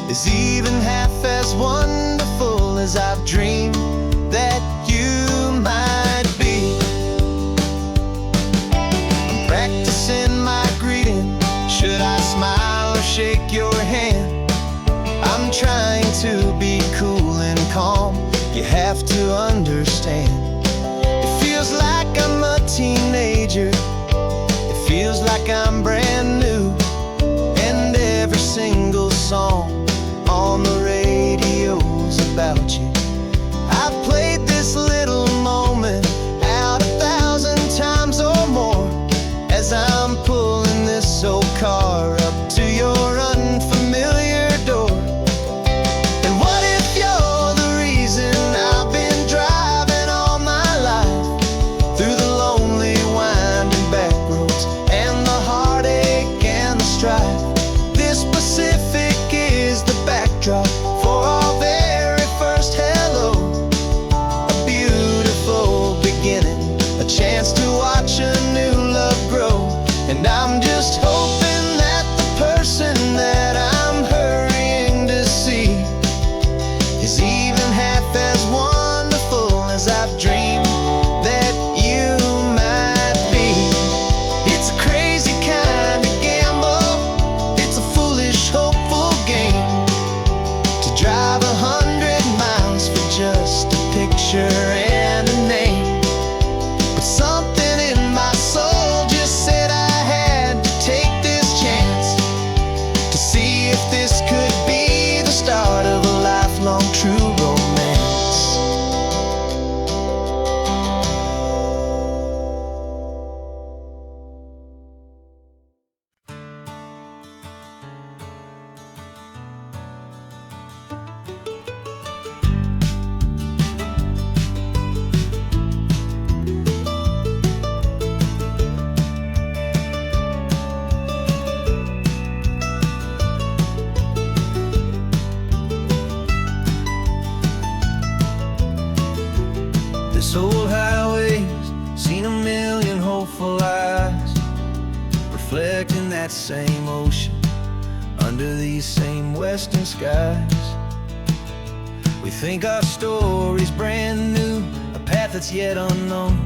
is even half as wonderful as I've dreamed that you might be. I'm practicing my greeting. Should I smile or shake your hand? I'm trying to be cool and calm. You have to understand. It feels like I'm a teenager. It feels like I'm brand new. And every single song on the radio's about you. I've played this little moment out 1,000 times or more, as I'm pulling this old car up to your unfamiliar door. And what if you're the reason I've been driving all my life, through the lonely winding back roads and the heartache and the strife? This Pacific is the backdrop for our very first hello, a beautiful beginning, a chance to watch a new love grow. And I'm just hoping that the person that I'm hurrying to see is even half as wonderful as I've dreamed that you might be. It's a crazy kind of gamble, it's a foolish, hopeful game, to drive 100 miles for just a picture and a name. But something in my soul just said I had to take this chance, to see if this could be the start of a lifelong true romance. This old highway's seen a million hopeful eyes, reflecting that same ocean under these same western skies. We think our story's brand new, a path that's yet unknown,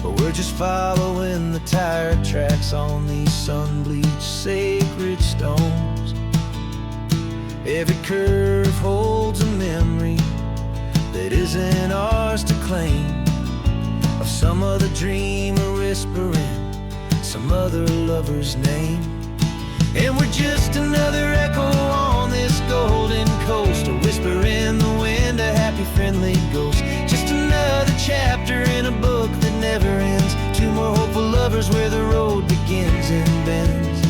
but we're just following the tire tracks on these sun-bleached sacred stones. Every curve holds a memory that isn't ours to claim, of some other dreamer whispering some other lover's name. And we're just another echo on this golden coast, a whisper in the wind, a happy friendly ghost. Just another chapter in a book that never ends, two more hopeful lovers where the road begins and bends.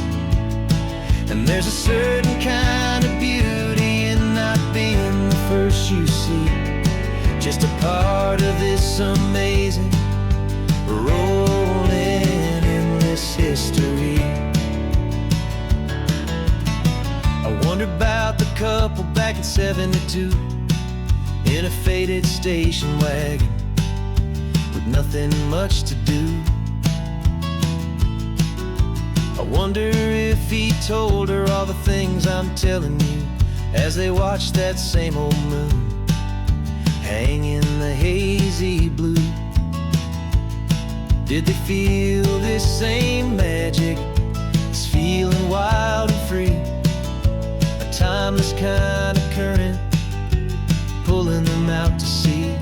And there's a certain kind of beauty in not being the first you see, just a part of this amazing rolling endless history. history. I wonder about the couple back in '72 in a faded station wagon with nothing much to do. I wonder if he told her all the things I'm telling you as they watched that same old moon hang in the hazy blue. Did they feel this same magic, this feeling wild and free, a timeless kind of current pulling them out to sea?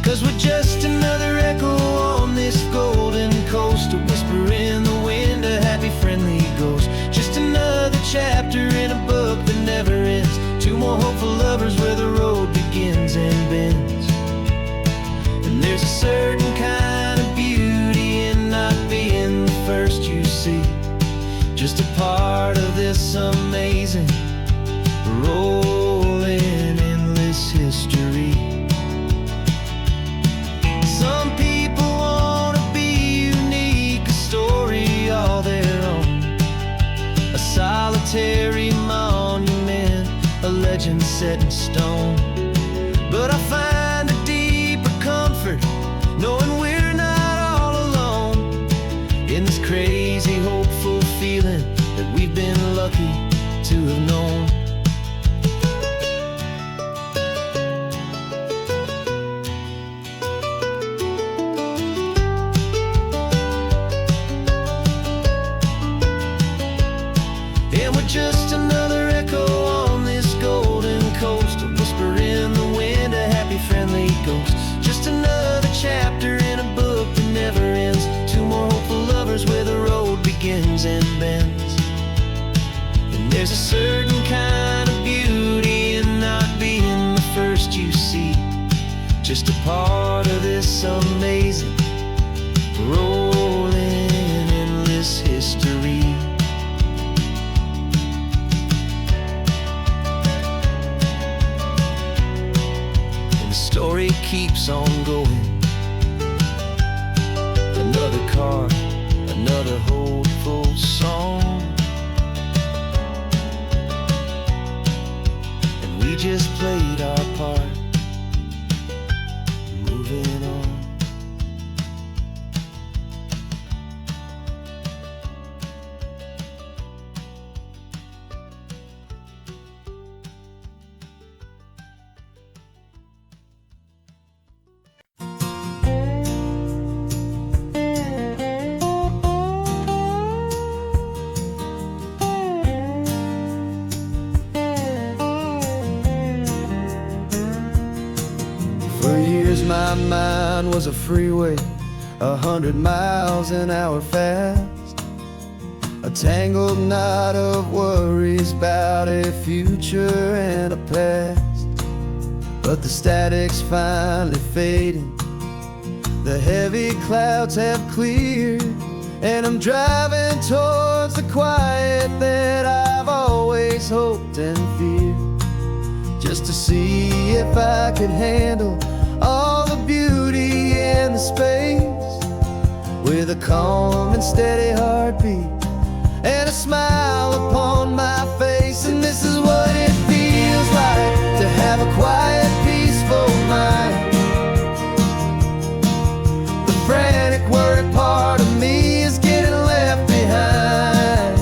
'Cause we're just another echo on this golden coast, a whisper in the wind, a happy friendly ghost. Just another chapter in a book that never ends, two more hopeful lovers where the road begins and bends. And there's a certain kind of beauty in not being the first you see, just a part of this amazing rolling endless history. Some people want to be unique, a story all their own, a solitary monument, a legend set in stone. But I find a deeper comfort knowing we're not all alone in this crazy, hopeful feeling that we've been lucky to have known. And we're just another echo on this golden coast, a whisper in the wind, a happy friendly ghost. Just another chapter in a book that never ends, two more hopeful lovers where the road begins and bends. And there's a certain kind of beauty in not being the first you see, just a part of this amazing rolling endless history. Story keeps on going. Another car, another hopeful song, and we just played our part, moving on. For years my mind was a freeway, 100 miles an hour fast, a tangled knot of worries about a future and a past. But the static's finally fading, the heavy clouds have cleared, and I'm driving towards the quiet that I've always hoped and feared, just to see if I could handle all the beauty in the space, with a calm and steady heartbeat and a smile upon my face. And this is what it feels like to have a quiet, peaceful mind. The frantic, worried part of me is getting left behind.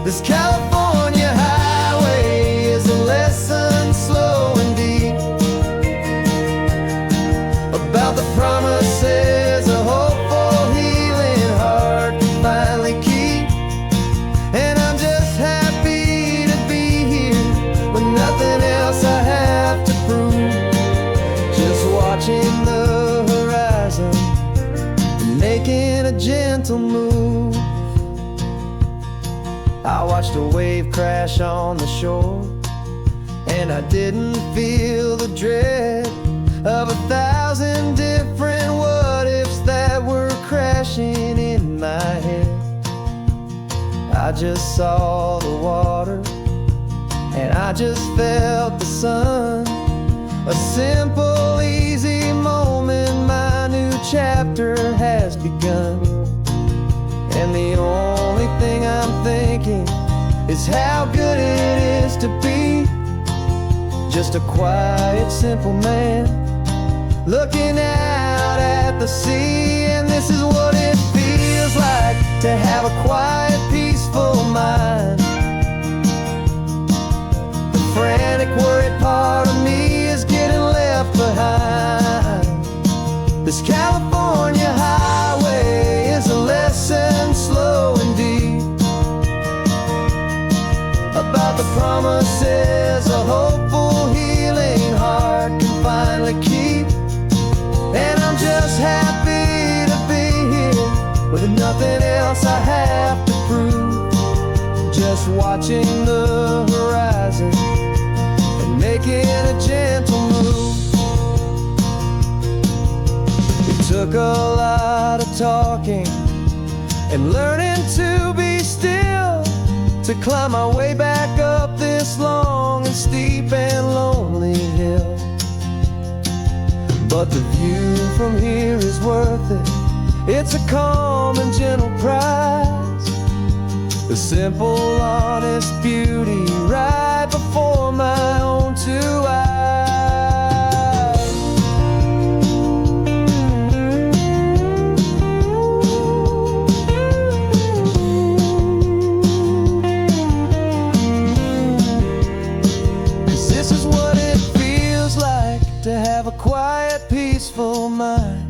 This California highway is a lesson slow and deep about the promises a hopeful, healing heart can finally keep. And I'm just happy to be here with nothing else I have to prove, just watching the horizon and making a gentle move. I watched a wave crash on the shore, and I didn't feel the dread of 1,000 different what-ifs that were crashing in my head. I just saw the water, and I just felt the sun, a simple, easy moment. My new chapter has begun, And the only thing I'm thinking is how good it is to be just a quiet, simple man looking out at the sea. And this is what it feels like to have a quiet, peaceful mind. The frantic, worried part of me is getting left behind. This California highway is a lesson slow and deep about the promises a hopeful, healing heart can finally keep. And I'm just happy to be here with nothing else I have to prove, just watching the horizon and making a gentle move. It took a lot of talking and learning to be still to climb my way back up this long and steep and lonely hill. But the view from here is worth it. It's a calm and gentle prize, the simple, honest beauty right before my own two eyes. 'Cause this is what it feels like to have a quiet, peaceful mind.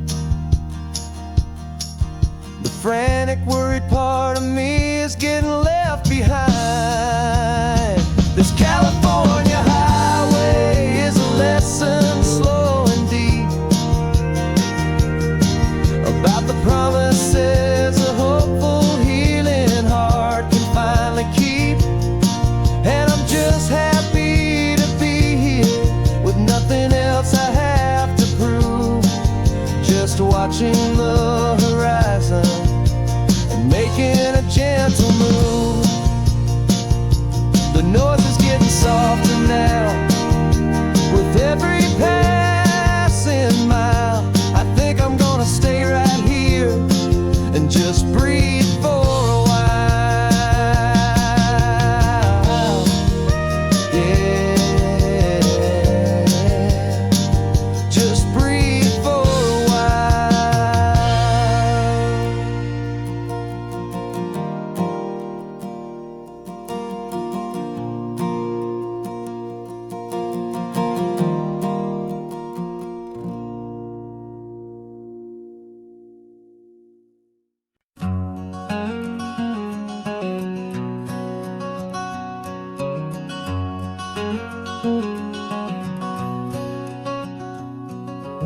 The frantic, worried part of me is getting left behind. This California highway is a lesson slow and deep about the promises a hopeful, healing heart can finally keep. And I'm just happy to be here with nothing else I have to prove, just watching the horizon and making a gentle move. The noise is getting softer now with every passing mile. I think I'm gonna stay right here and just breathe for a while. Yeah, just breathe for a while.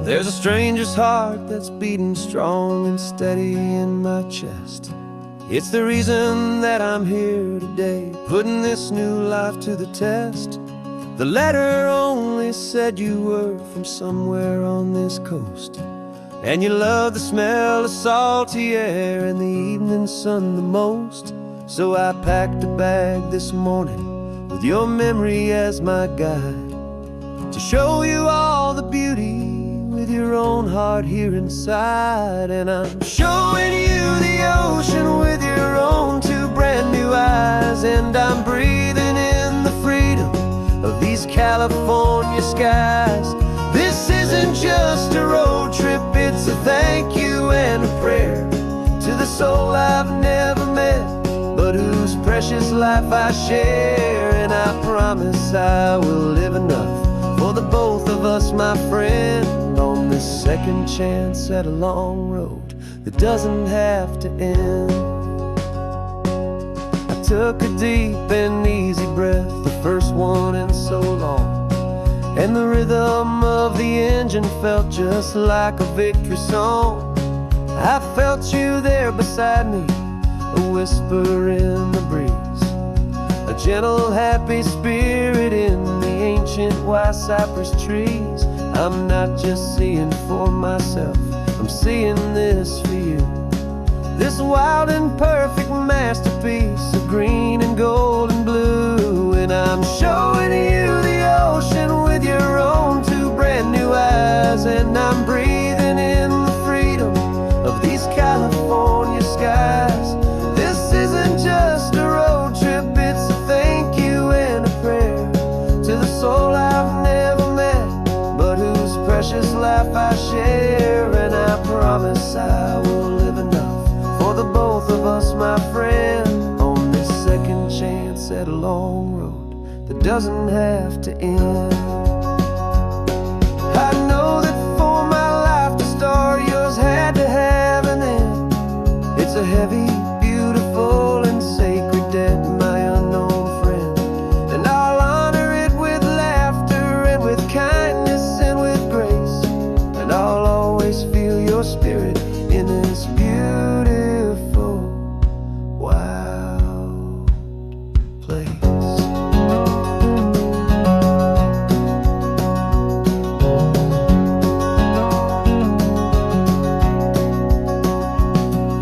There's a stranger's heart that's beating strong and steady in my chest. It's the reason that I'm here today, putting this new life to the test. The letter only said you were from somewhere on this coast, and you love the smell of salty air and the evening sun the most. So I packed a bag this morning with your memory as my guide, to show you all the beauty with your own heart here inside. And I'm showing you the ocean with your own two brand new eyes. And I'm breathing in the freedom of these California skies. This isn't just a road trip, it's a thank you and a prayer to the soul I've never met, but whose precious life I share. And I promise I will live enough for the both of us, my friend, on this second chance at a long road that doesn't have to end. I took a deep and easy breath, the first one in so long, and the rhythm of the engine felt just like a victory song. I felt you there beside me, a whisper in the breeze, a gentle, happy spirit in the ancient white cypress trees. I'm not just seeing for myself, I'm seeing this for you. This wild and perfect masterpiece of green and gold and blue. And I'm showing you the ocean with your own two brand new eyes. And I'm breathing in the freedom of these California skies. promise I will live enough for the both of us, my friend, on this second chance at a long road that doesn't have to end. I know that for my life to start, yours had to have an end. It's a heavy, beautiful, and sacred debt, my unknown friend, and I'll honor it with laughter and with kindness and with grace, and I'll always feel your spirit in this beautiful, wild place.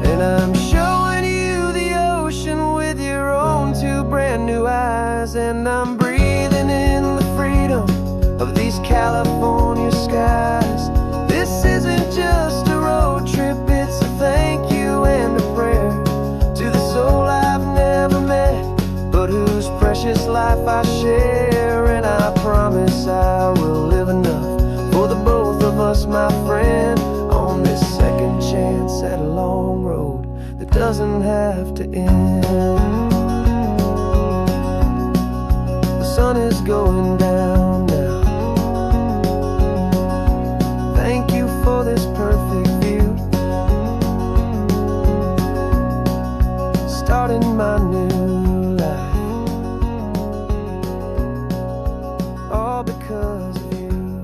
And I'm showing you the ocean with your own two brand new eyes, and I'm breathing in the freedom of these California skies. This isn't just a road trip, it's a thank you and a prayer to the soul I've never met, but whose precious life I share. And I promise I will live enough for the both of us, my friend, on this second chance at a long road that doesn't have to end. The sun is going down now. Thank you for this perfect view, starting my new life, all because of you.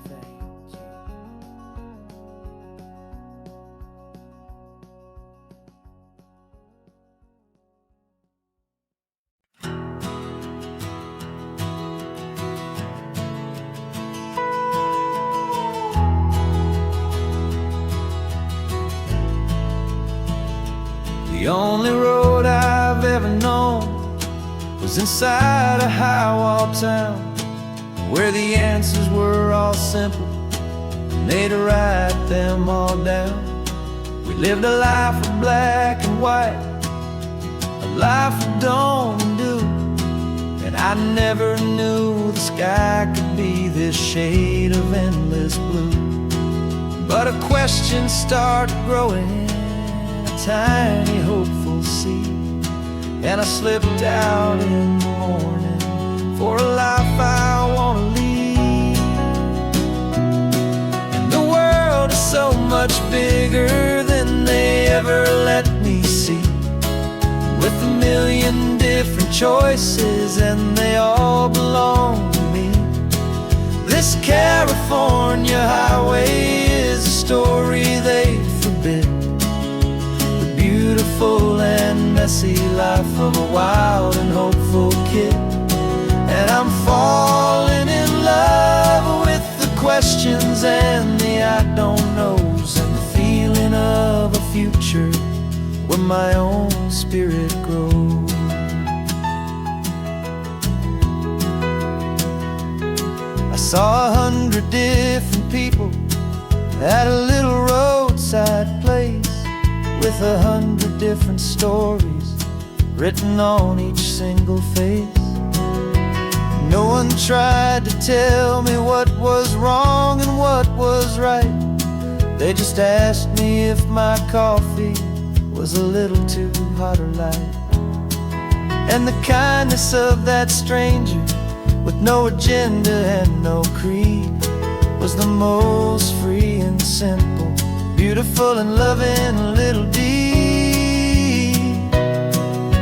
Thank you. The only road I've ever known was inside a high-wall town, where the answers were all simple and they'd write them all down. We lived a life of black and white, a life of dawn and dew, and I never knew the sky could be this shade of endless blue. But a question started growing, a tiny hopeful seed, and I slipped out in the morning for a life I want to lead. And the world is so much bigger than they ever let me see, with a million different choices and they all belong to me. This California highway is a story they forbid, the beautiful and messy life of a wild and hopeful kid. And I'm falling in love with the questions and the I don't knows, and the feeling of a future where my own spirit grows. I saw 100 different people at a little roadside place, with 100 different stories written on each single face. No one tried to tell me what was wrong and what was right. They just asked me if my coffee was a little too hot or light. And the kindness of that stranger, with no agenda and no creed, was the most free and simple, beautiful and loving little deed.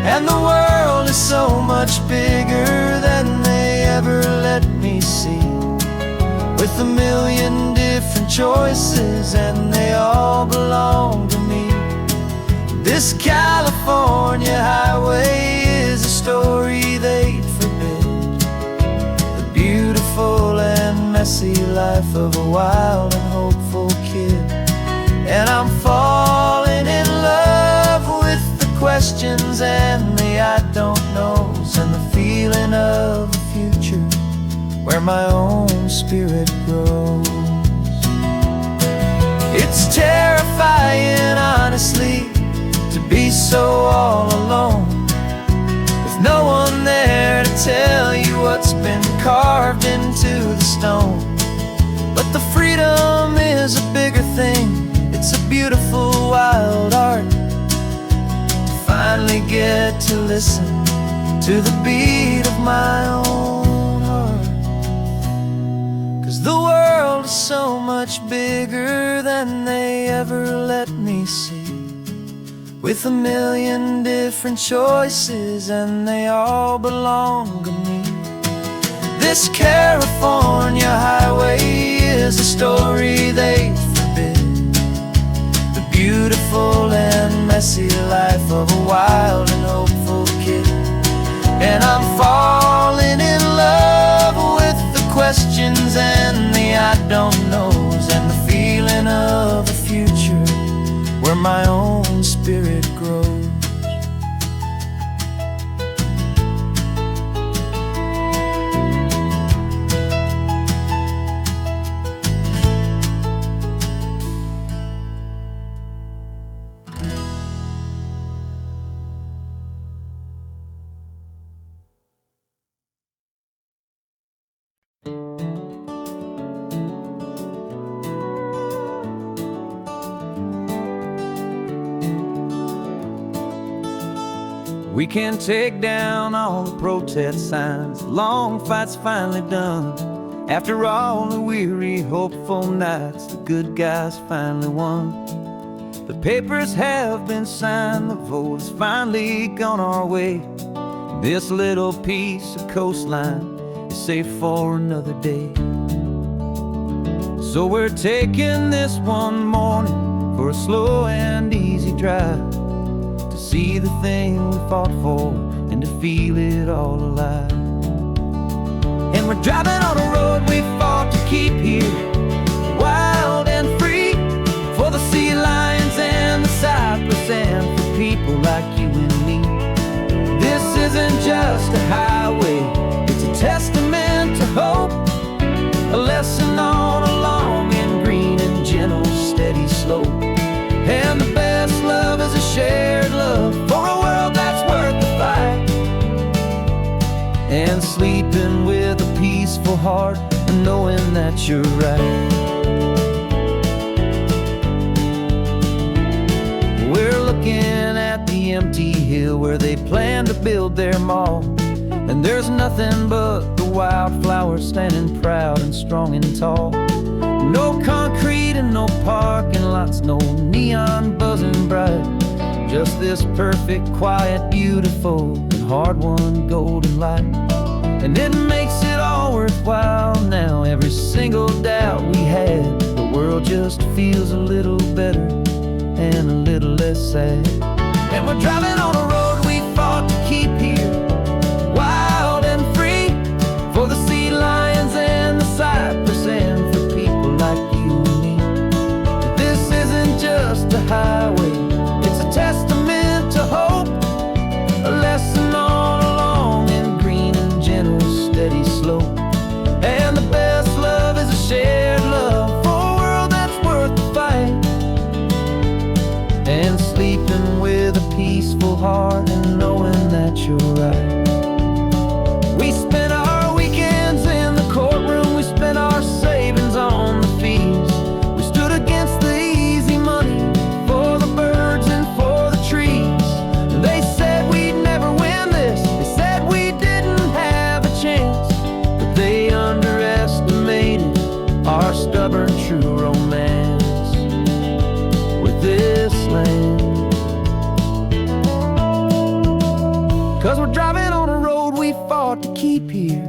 And the world is so much bigger than they ever let me see, with a million different choices and they all belong to me. This California highway is a story they'd forbid, the beautiful and messy life of a wild and hopeful kid. And I'm falling in love with the questions and the I don't knows, and the feeling of a future where my own spirit grows. It's terrifying, honestly, to be so all alone, with no one there to tell you what's been carved into the stone. It's a beautiful wild art to finally get to listen to the beat of my own heart. 'Cause the world is so much bigger than they ever let me see, with a million different choices and they all belong to me. This California highway is a story they forbid, the beautiful and messy life of a wild and hopeful kid. And I'm falling in love with the questions and the I don't knows, and the feeling of a future where my own spirit grows. We can take down all the protest signs, the long fight's finally done. After all the weary, hopeful nights, the good guys finally won. The papers have been signed, the vote has finally gone our way. This little piece of coastline is safe for another day. So we're taking this one morning for a slow and easy drive, to see the thing we fought for and to feel it all alive. And we're driving on a road we fought to keep here, wild and free, for the sea lions and the cypress and for people like you and me. This isn't just a highway, it's a testament to hope, a lesson on a long and green and gentle steady slope. And the best love is a shared love for a world that's worth the fight, and sleeping with a peaceful heart and knowing that you're right. We're looking at the empty hill where they plan to build their mall, and there's nothing but the wildflowers standing proud and strong and tall. No concrete and no parking lots, no neon buzzing bright, just this perfect, quiet, beautiful, and hard-won golden light. And it makes it all worthwhile now, every single doubt we had. The world just feels a little better and a little less sad. And we're driving on a road we fought to keep here, wild and free, for the sea lions and the cypress and for people like you and me. This isn't just a highway, it's a testament to hope, a lesson on a long and green and gentle steady slope. And the best love is a shared love for a world that's worth the fight, and sleeping with a peaceful heart and knowing that you're right. We spent our weekends in the courtroom, we spent our savings on the fees. We stood against the easy money for the birds and for the trees. They said we'd never win this, they said we didn't have a chance, but they underestimated our stubborn true romance with this land. 'Cause we're driving on a road we fought to keep here,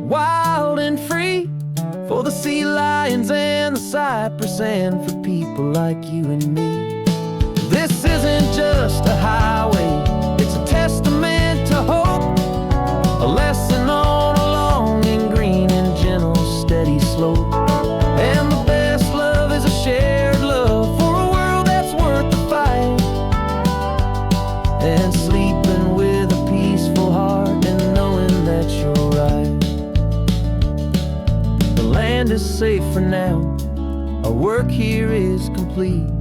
wild and free, for the sea lions and the cypress and for people like you and me. This isn't just a highway, it's a testament to hope, a lesson on a long and green and gentle steady slope. And the best love is a shared love for a world that's worth the fight, and sleeping with a peaceful heart and knowing that you're right. The land is safe for now, our work here is complete.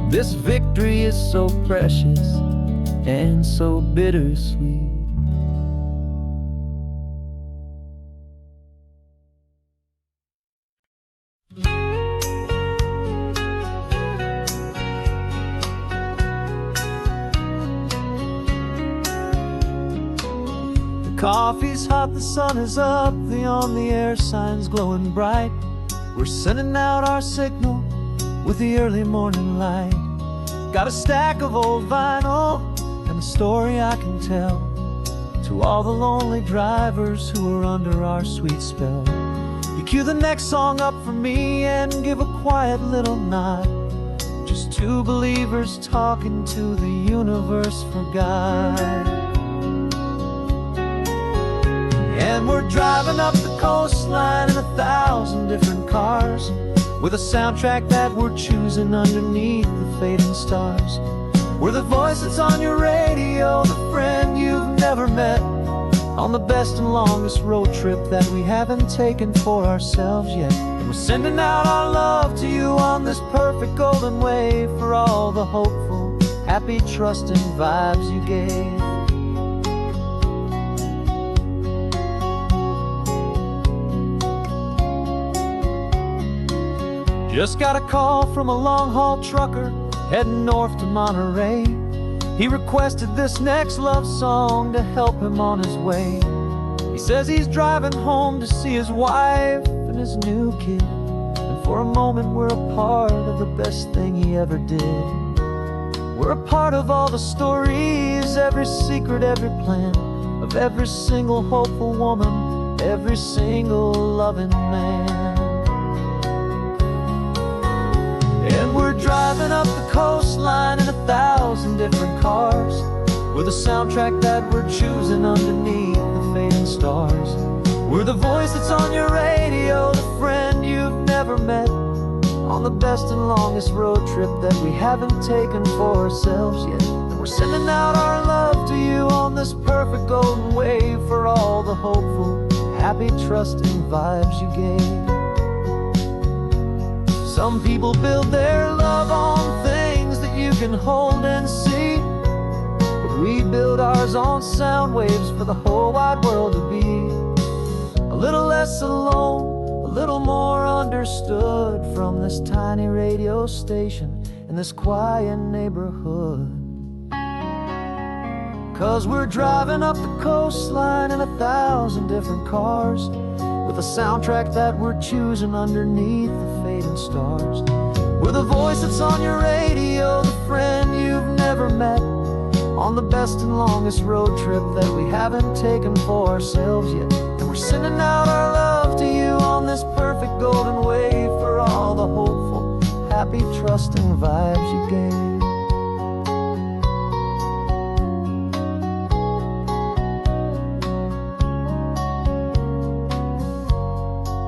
This victory is so precious and so bittersweet. Coffee's hot, the sun is up, the on-the-air sign's glowing bright. We're sending out our signal with the early morning light. Got a stack of old vinyl and a story I can tell to all the lonely drivers who are under our sweet spell. You cue the next song up for me and give a quiet little nod. Just two believers talking to the universe for God. And we're driving up the coastline in 1,000 different cars, with a soundtrack that we're choosing underneath the fading stars. We're the voice that's on your radio, the friend you've never met, on the best and longest road trip that we haven't taken for ourselves yet. And we're sending out our love to you on this perfect golden wave, for all the hopeful, happy, trusting vibes you gave. Just got a call from a long-haul trucker heading north to Monterey. He requested this next love song to help him on his way. He says he's driving home to see his wife and his new kid, and for a moment we're a part of the best thing he ever did. We're a part of all the stories, every secret, every plan, of every single hopeful woman, every single loving man. And we're driving up the coastline in 1,000 different cars, with a soundtrack that we're choosing underneath the fading stars. We're the voice that's on your radio, the friend you've never met, on the best and longest road trip that we haven't taken for ourselves yet. And we're sending out our love to you on this perfect golden wave, for all the hopeful, happy, trusting vibes you gave. Some people build their love on things that you can hold and see, but we build ours on sound waves for the whole wide world to be a little less alone, a little more understood, from this tiny radio station in this quiet neighborhood. 'Cause we're driving up the coastline in 1,000 different cars, with a soundtrack that we're choosing underneath the fading stars. We're the voice that's on your radio, the friend you've never met, on the best and longest road trip that we haven't taken for ourselves yet. And we're sending out our love to you on this perfect golden wave, for all the hopeful, happy, trusting vibes you gave.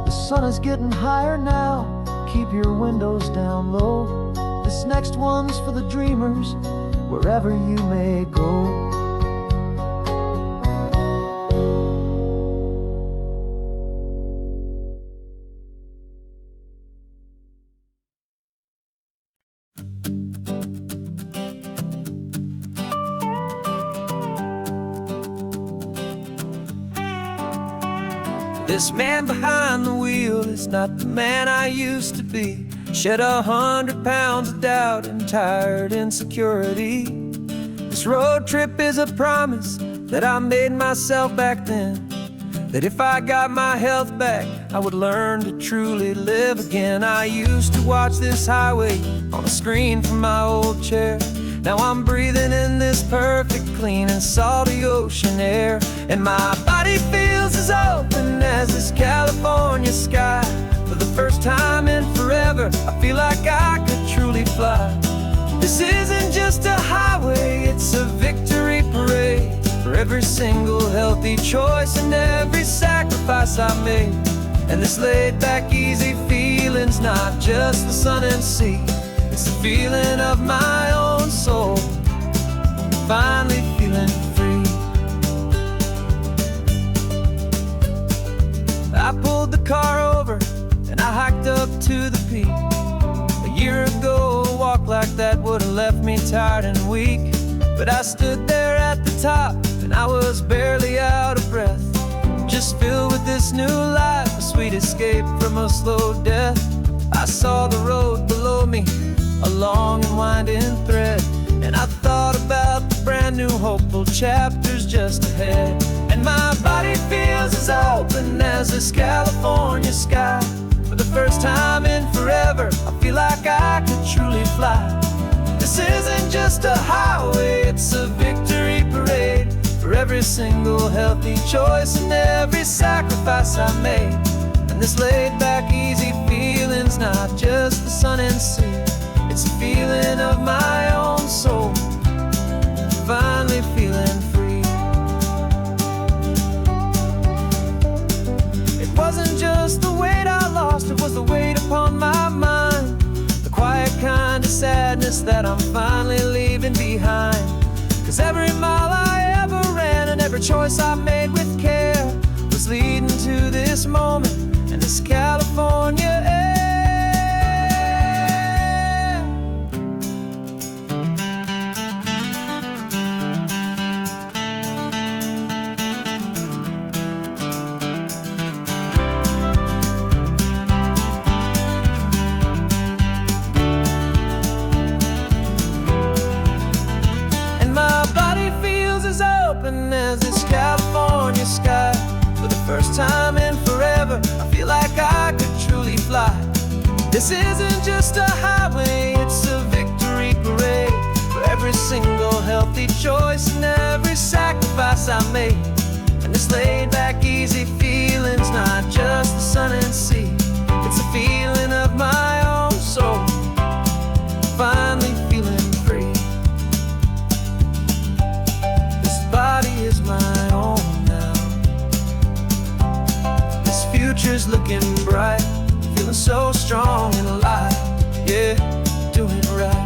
The sun is getting higher now, keep your windows down low. This next one's for the dreamers, wherever you may go. This man behind the wheel is not the man I used to be. Shed 100 pounds of doubt and tired insecurity. This road trip is a promise that I made myself back then, that if I got my health back, I would learn to truly live again. I used to watch this highway on a screen from my old chair. Now I'm breathing in this perfect, clean and salty ocean air, and my body feels as open as this California sky. For the first time in forever, I feel like I could truly fly. This isn't just a highway, it's a victory parade, for every single healthy choice and every sacrifice I made. And this laid back, easy feeling's not just the sun and sea, it's the feeling of my own soul, finally feeling free. I pulled the car over and I hiked up to the peak. A year ago, a walk like that would have left me tired and weak, but I stood there at the top and I was barely out of breath, just filled with this new life, a sweet escape from a slow death. I saw the road below me, a long and winding thread, and I thought about the brand new hopeful chapters just ahead. And my body feels as open as this California sky. For the first time in forever, I feel like I could truly fly. This isn't just a highway, it's a victory parade. For every single healthy choice and every sacrifice I made. And this laid-back, easy feeling's not just the sun and sea. It's a feeling of my own soul, finally feeling free. It wasn't just the weight I lost, it was the weight upon my mind. The quiet kind of sadness that I'm finally leaving behind. 'Cause every mile I ever ran and every choice I made with care was leading to this moment and this California air. As this California sky. For the first time in forever, I feel like I could truly fly. This isn't just a highway, it's a victory parade. For every single healthy choice and every sacrifice I made. And this laid-back, easy feeling's not just the sun and sea. It's a feeling of my own soul, finally feeling free. Body is my own now. This future's looking bright, feeling so strong and alive. Yeah, doing it right.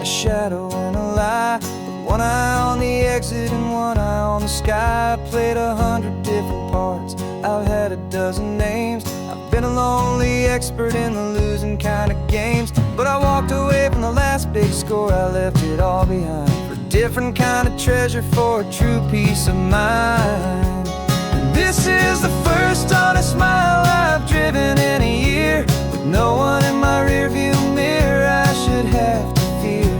A shadow and a lie, with one eye on the exit and one eye on the sky. I played 100 different parts, I've had a dozen names. I've been a lonely expert in the losing kind of games. But I walked away from the last big score, I left it all behind for a different kind of treasure, for a true peace of mind. And this is the first honest mile I've driven in a year, with no one in my rearview mirror I should have to fear.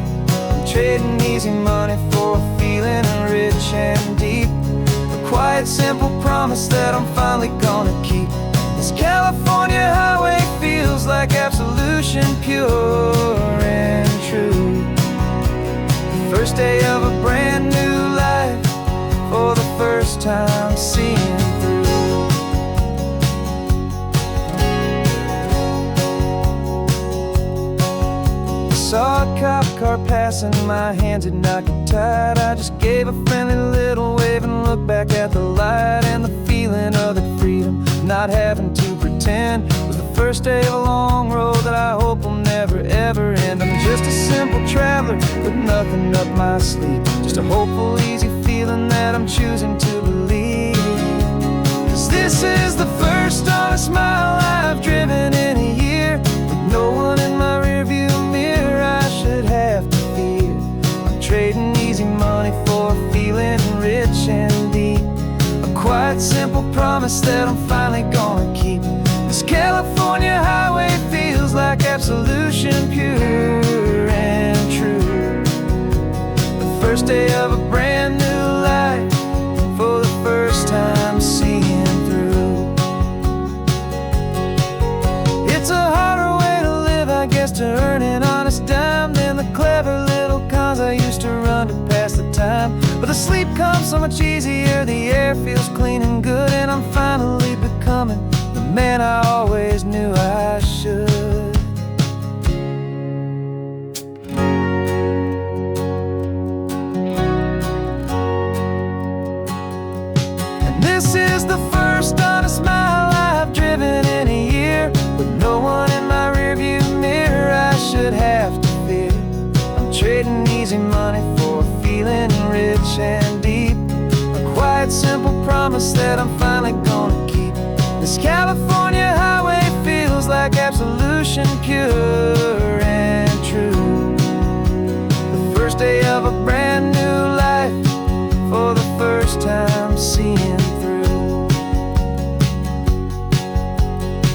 I'm trading easy money for a feeling rich and deep, a quiet, simple promise that I'm finally gonna keep. This California highway feels like absolution, pure and true. The first day of a brand new life, for the first time seeing through. Saw a cop car passing, my hands had not got tied. I just gave a friendly little wave and looked back at the light. And the feeling of the freedom, not having to pretend, was the first day of a long road that I hope will never ever end. I'm just a simple traveler with nothing up my sleeve, just a hopeful, easy feeling that I'm choosing to believe. 'Cause this is the first honest mile I've driven in a year, with no one in my rearview mirror I should have to fear. I'm trading easy money for a feeling rich and deep, a quiet, simple promise that I'm finally gonna keep. This California highway feels like absolution, pure and true. The first day of a brand new life, for the first time seeing through. It's a harder way to live, I guess, to earn an honest dime than the clever little cons I used to run to pass the time. But the sleep comes so much easier, the air feels clean and good, and I'm finally becoming the man I always knew I should. And this is the first honest mile I've driven in a year, with no one in my rearview mirror I should have to fear. I'm trading easy money for a feeling rich and deep, a quiet, simple promise that I'm finally gonna keep. This California highway feels like absolution, passion pure and true. The first day of a brand new life, for the first time seeing through.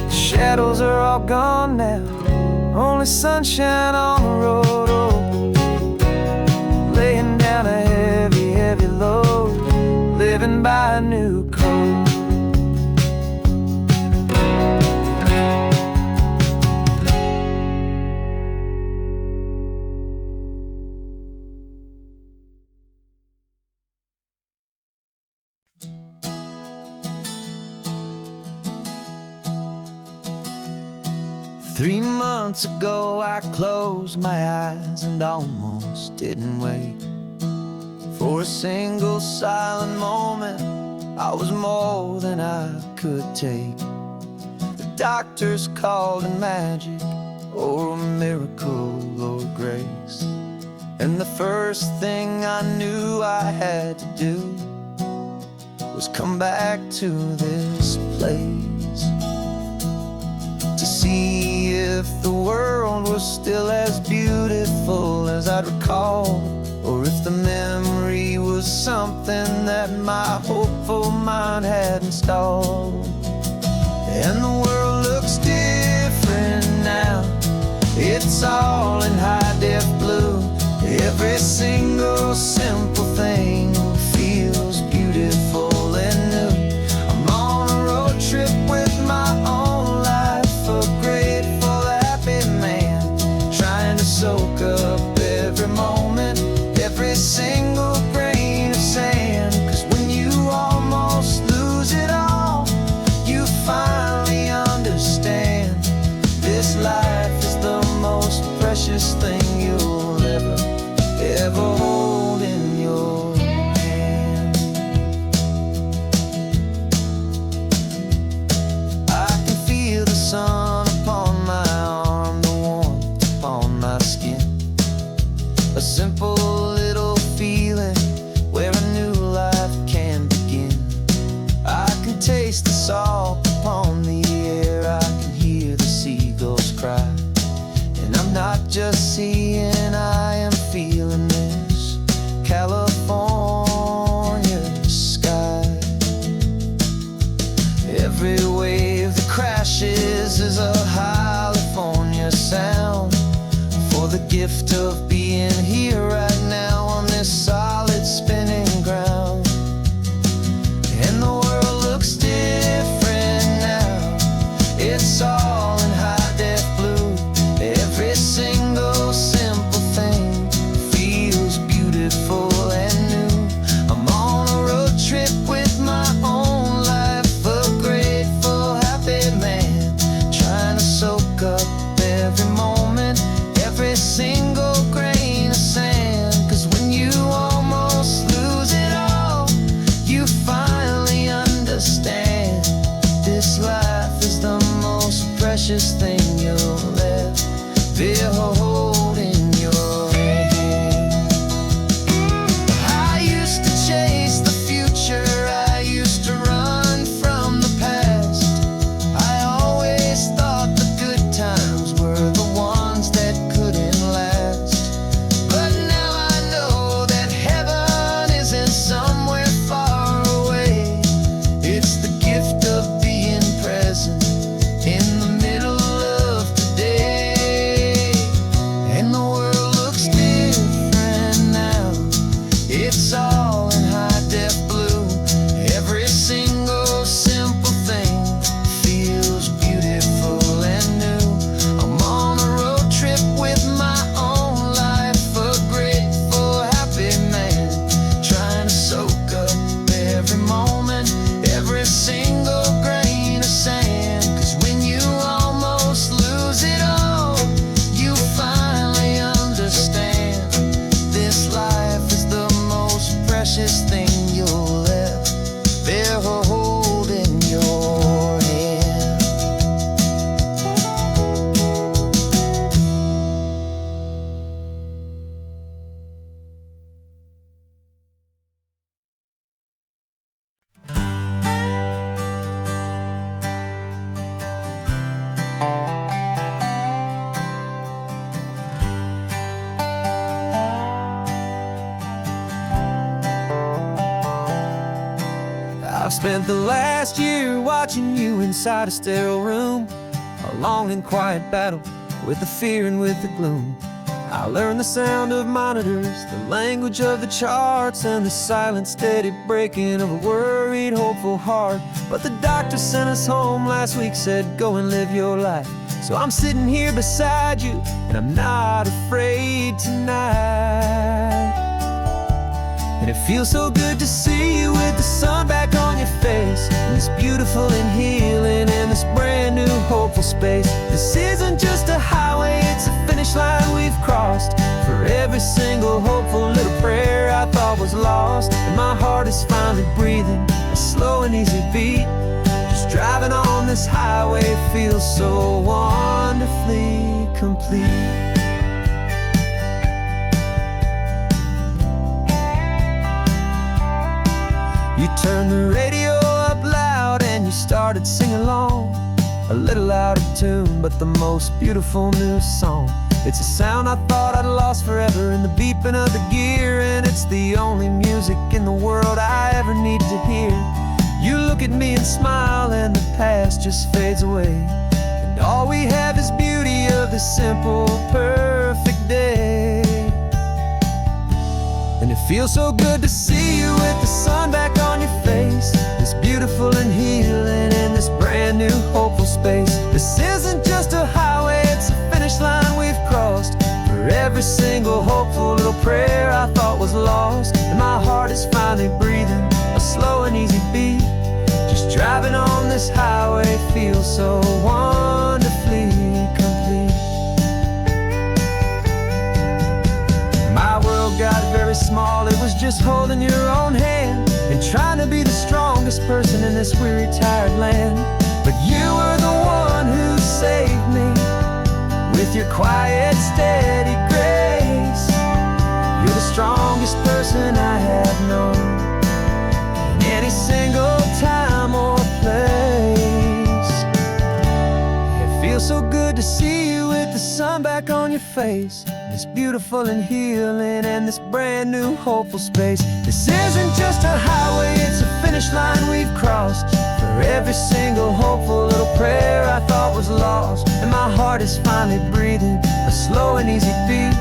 The shadows are all gone now, only sunshine on the road. Oh, laying down a heavy, heavy load, living by a new code. 3 months ago I closed my eyes and almost didn't wait for a single silent moment. I was more than I could take. The doctors called it magic, or a miracle, or grace. And the first thing I knew I had to do was come back to this place, to see if the world was still as beautiful as I'd recall, or if the memory was something that my hopeful mind had installed. And the world looks different now, it's all in high-def blue. Every single simple thing feels beautiful and new. I'm on a road trip with my own life, a grateful, happy man, trying to soak up every moment, every single grain of sand. 'Cause when you almost lose it all, you finally understand this life is the most precious thing you'll ever hold in your hand. I can feel the sun upon my arm, the warmth upon my skin, a simple little feeling where a new life can begin. I can taste the salt upon the air, I can hear the seagulls cry, and I'm not just seeing, I am feeling this California sky. Every wave that crashes is a California sound, for the gift of being here right now on this solid spinning ground. And the world looks different now, it's all in high-def blue. Every single simple thing feels beautiful and new. I'm on a road trip with my own life, a grateful, happy man, trying to soak up every moment, every single grain of sand. 'Cause when you almost lose it all, you finally understand this life is the most precious thing you'll ever hold in your hand. I used to chase the future, I used to run from the past. I always thought the good times were the ones that couldn't last. But now I know that heaven isn't somewhere far away. It's the gift of being present in the middle of spent the last year watching you inside a sterile room, a long and quiet battle with the fear and with the gloom. I learned the sound of monitors, the language of the charts, and the silent, steady breaking of a worried, hopeful heart. But the doctor sent us home last week, said, go and live your life. So I'm sitting here beside you, and I'm not afraid tonight. And it feels so good to see you with the sun back on your face, and this beautiful and healing in this brand new hopeful space. This isn't just a highway, it's a finish line we've crossed. For every single hopeful little prayer I thought was lost, and my heart is finally breathing a slow and easy beat. Just driving on this highway feels so wonderfully complete. You turned the radio up loud and you started singing along, a little out of tune, but the most beautiful new song. It's a sound I thought I'd lost forever in the beeping of the gear, and it's the only music in the world I ever need to hear. You look at me and smile, and the past just fades away, and all we have is beauty of this simple, perfect day. And it feels so good to see you with the sun back on your face, this beautiful and healing in this brand new hopeful space. This isn't just a highway, it's a finish line we've crossed. For every single hopeful little prayer I thought was lost, and my heart is finally breathing a slow and easy beat. Just driving on this highway feels so wonderfully complete. My world got very small, it was just holding your own hand and trying to be the strongest person in this weary, tired land. But you were the one who saved me with your quiet, steady grace. You're the strongest person I have known in any single time or place. It feels so good to see you with the sun back on your face, this beautiful and healing and this brand new hopeful space. This isn't just a highway, it's a finish line we've crossed. For every single hopeful little prayer I thought was lost, and my heart is finally breathing a slow and easy beat.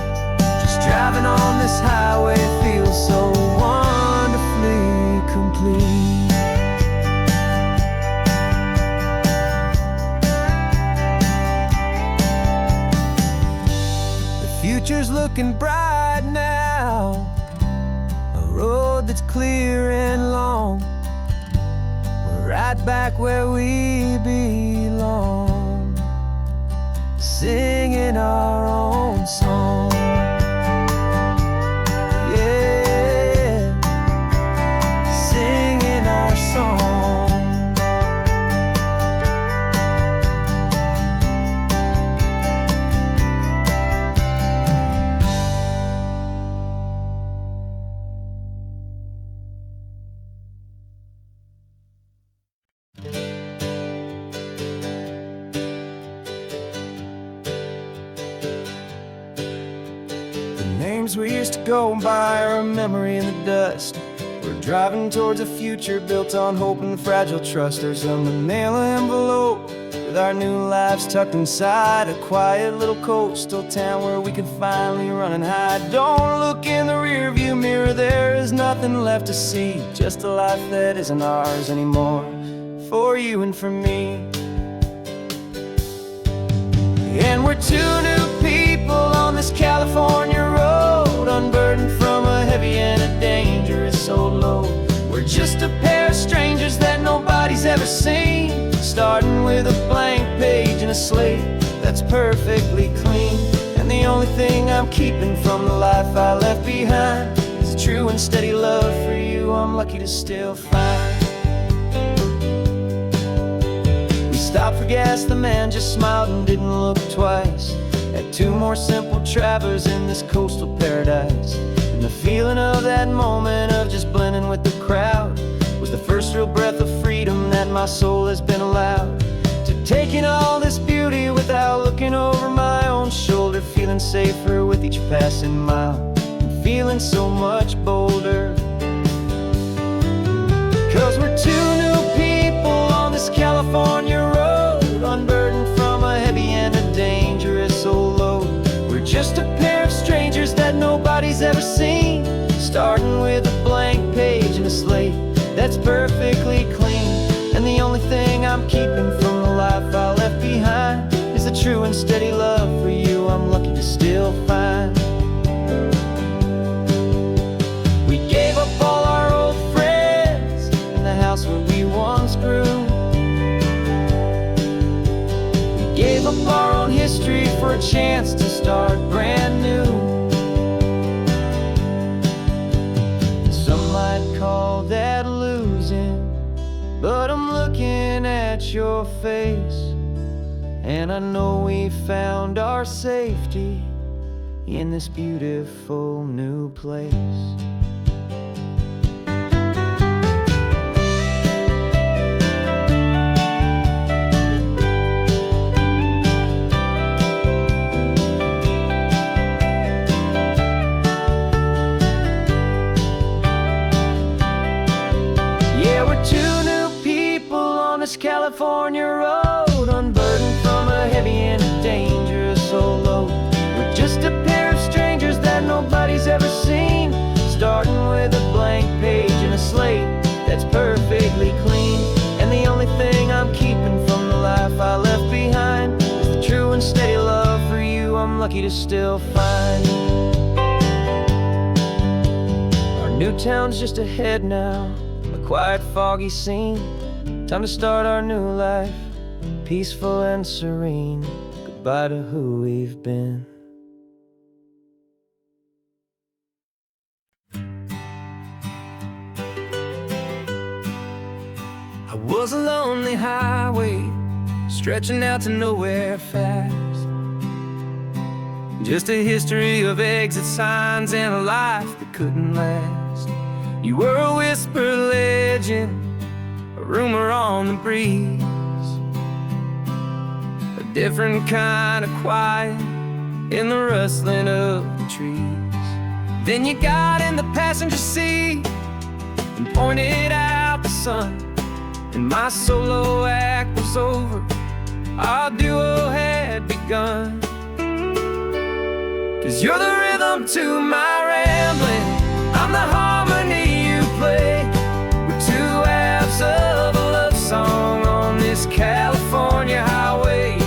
Just driving on this highway feels so wonderfully complete. Future's looking bright now, a road that's clear and long. We're right back where we belong, singing our own song. Yeah, singing our song. Names we used to go by are a memory in the dust. We're driving towards a future built on hope and fragile trust. There's some mail envelope with our new lives tucked inside, a quiet little coastal town where we can finally run and hide. Don't look in the rearview mirror, there is nothing left to see, just a life that isn't ours anymore, for you and for me. And we're two new people on this California road, unburdened from a heavy and a dangerous old load. We're just a pair of strangers that nobody's ever seen, starting with a blank page and a slate that's perfectly clean. And the only thing I'm keeping from the life I left behind is a true and steady love for you I'm lucky to still find. Stopped for gas, the man just smiled and didn't look twice. Had two more simple travelers in this coastal paradise, and the feeling of that moment of just blending with the crowd was the first real breath of freedom that my soul has been allowed to take in all this beauty without looking over my own shoulder, feeling safer with each passing mile and feeling so much bolder. 'Cause we're two new seen. Starting with a blank page and a slate that's perfectly clean. And the only thing I'm keeping from the life I left behind is the true and steady love for you I'm lucky to still find. We gave up all our old friends in the house where we once grew. We gave up our own history for a chance to start brand new. Some might call that losing, but I'm looking at your face, and I know we found our safety in this beautiful new place. This California road, unburdened from a heavy and a dangerous old load. We're just a pair of strangers that nobody's ever seen, starting with a blank page and a slate that's perfectly clean. And the only thing I'm keeping from the life I left behind is the true and steady love for you I'm lucky to still find. Our new town's just ahead now, a quiet, foggy scene. Time to start our new life, peaceful and serene. Goodbye to who we've been. I was a lonely highway, stretching out to nowhere fast. Just a history of exit signs and a life that couldn't last. You were a whisper legend, a rumor on the breeze, a different kind of quiet in the rustling of the trees. Then you got in the passenger seat and pointed out the sun, and my solo act was over, our duo had begun. 'Cause you're the rhythm to my rambling, I'm the harmony you play. We're two halves of a love song on this California highway,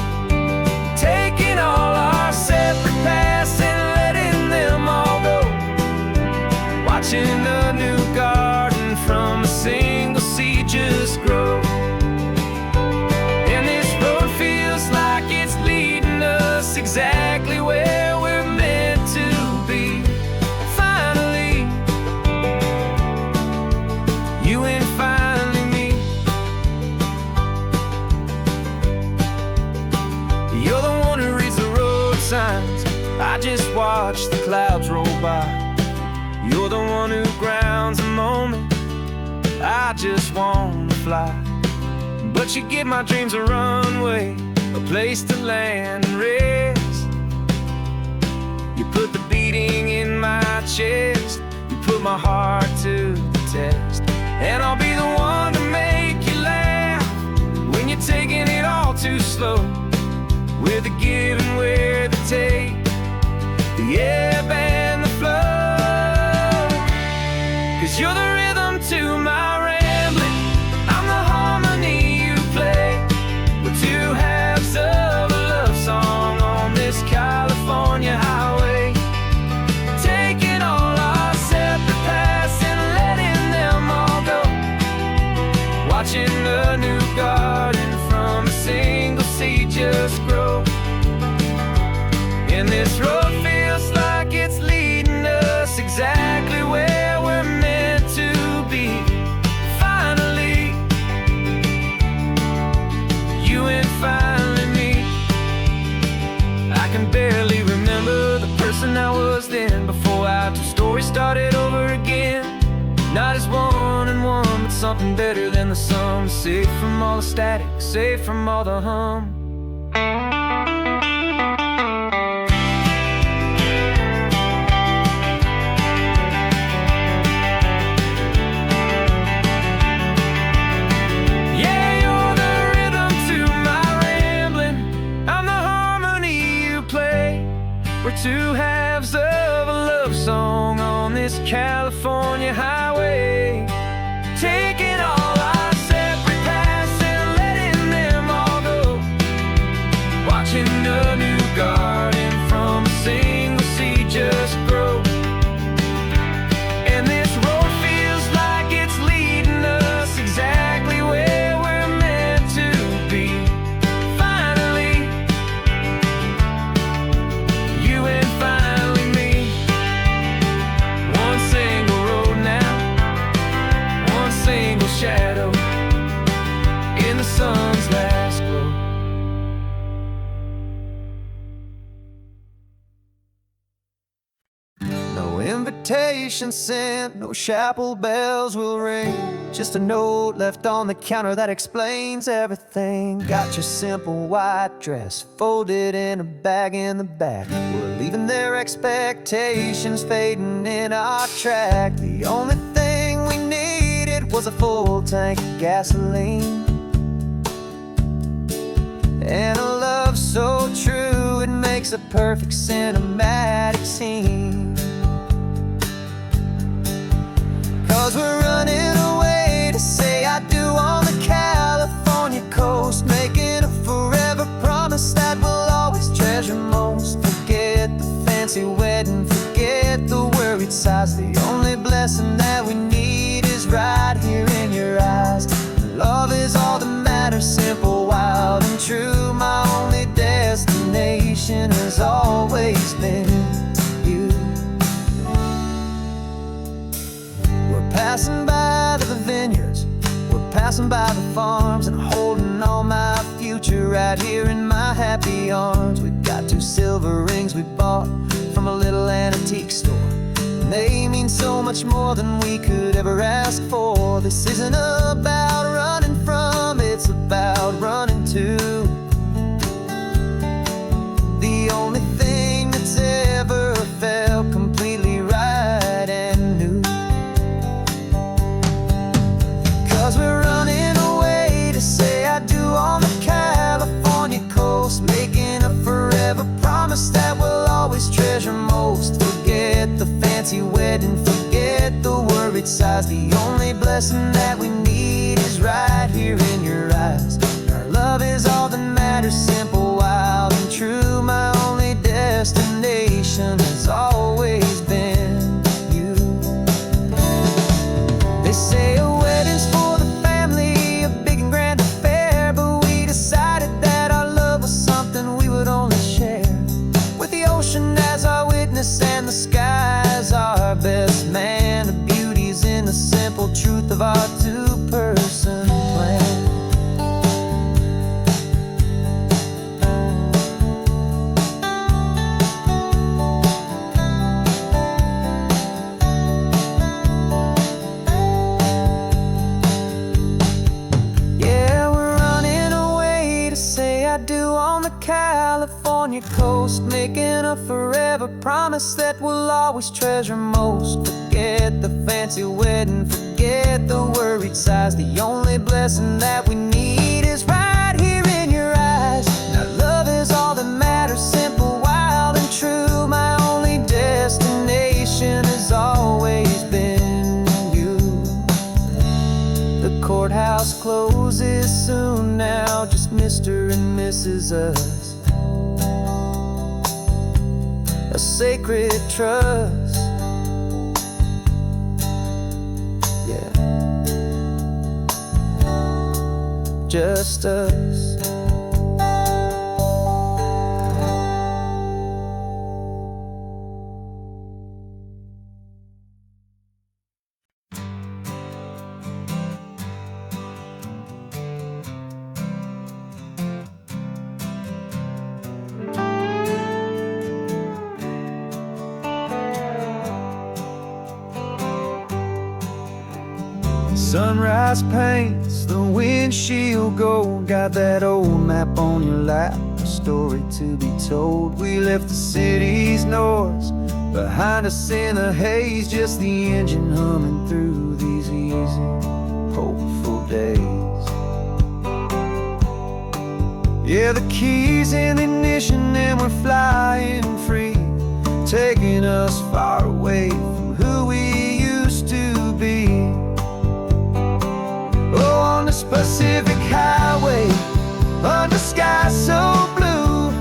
taking all our separate paths and letting them all go, watching a new garden from a single seed just grow. And this road feels like it's leading us exactly where we're meant to be. Finally, you and finally me. You're the one who reads the road signs, I just watch the clouds roll by. You're the one who grounds the moment, I just wanna fly. But you give my dreams a runway, a place to land and rest. You put the beating in my chest, you put my heart to the test. And I'll be the one to make you laugh when you're taking it all too slow, with the give and with the take, the ebb and the flow. 'Cause you're the rhythm to my rambling, I'm the harmony you play. We're two halves of a love song on this California highway, taking all our separate paths and letting them all go, watching a new garden from a single seed just grow. And this road feels like it's leading us exactly where we're meant to be. Finally, you and finally me. I can barely remember the person I was then, before our two stories started over again. Not as one and one, but something better than the sum. Safe from all the static, safe from all the hum. We're two halves of a love song this California highway, taking all our separate paths and letting them all go, watching a new garden from a single seed just grow. And this road feels like it's leading us exactly where we're meant to be. Finally, you and finally me. One single road now, one single shadow in the sun's last glow. No invitation sent, no chapel bells will ring, just a note left on the counter that explains everything. Got your simple white dress folded in a bag in the back. We're leaving their expectations fading in our track. The only thing we needed was a full tank of gasoline, and a love so true it makes a perfect cinematic scene. 'Cause we're running away to say I do on the California coast, making a forever promise that we'll always treasure most. Forget the fancy wedding, forget the worried sighs. The only blessing that we need is right here in your eyes. Love is all that matters, simple, wild, and true. My only destination has always been you. We're passing by the vineyards, we're passing by the farms, and holding all my future right here in my happy arms. We've got 2 silver rings we bought from a little antique store, and they mean so much more than we could ever ask for. This isn't about running from, it's about running to the only thing that's ever felt completely right and new. 'Cause we're running away to say I do on the California coast, making a forever promise that we'll always treasure most. Forget the fancy wedding, forget the worried sighs. The only blessing that we need is right here in your eyes. Our love is all that matters, simple, wild, and true. My only destination has always been you. They say a wedding's for the family, a big and grand affair, but we decided that our love was something we would only share with the ocean as our witness and the sky as our best man. The beauty's in the simple truth of our 2-person plan. Yeah, we're running away to say I do on the California coast, making a forever promise that we'll always treasure most. Forget the fancy wedding, forget the worried sighs. The only blessing that we need is right here in your eyes. Now love is all that matters, simple, wild, and true. My only destination has always been you. The courthouse closes soon now, just Mr. and Mrs. Us. A sacred trust, yeah, just us. Sunrise paints the windshield gold. Got that old map on your lap, a story to be told. We left the city's noise behind us in the haze, just the engine humming through these easy, hopeful days. Yeah, the keys in the ignition and we're flying free, taking us far away from who we Pacific Highway, under sky so blue.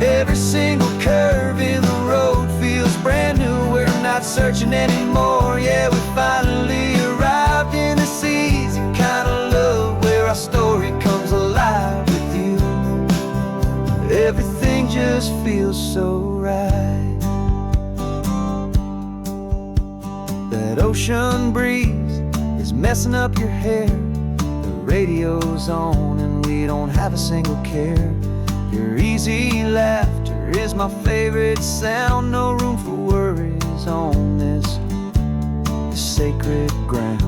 Every single curve in the road feels brand new. We're not searching anymore, yeah, we finally arrived in this easy kind of love where our story comes alive with you. Everything just feels so right. That ocean breeze is messing up your hair. The radio's on and we don't have a single care. Your easy laughter is my favorite sound. No room for worries on this sacred ground.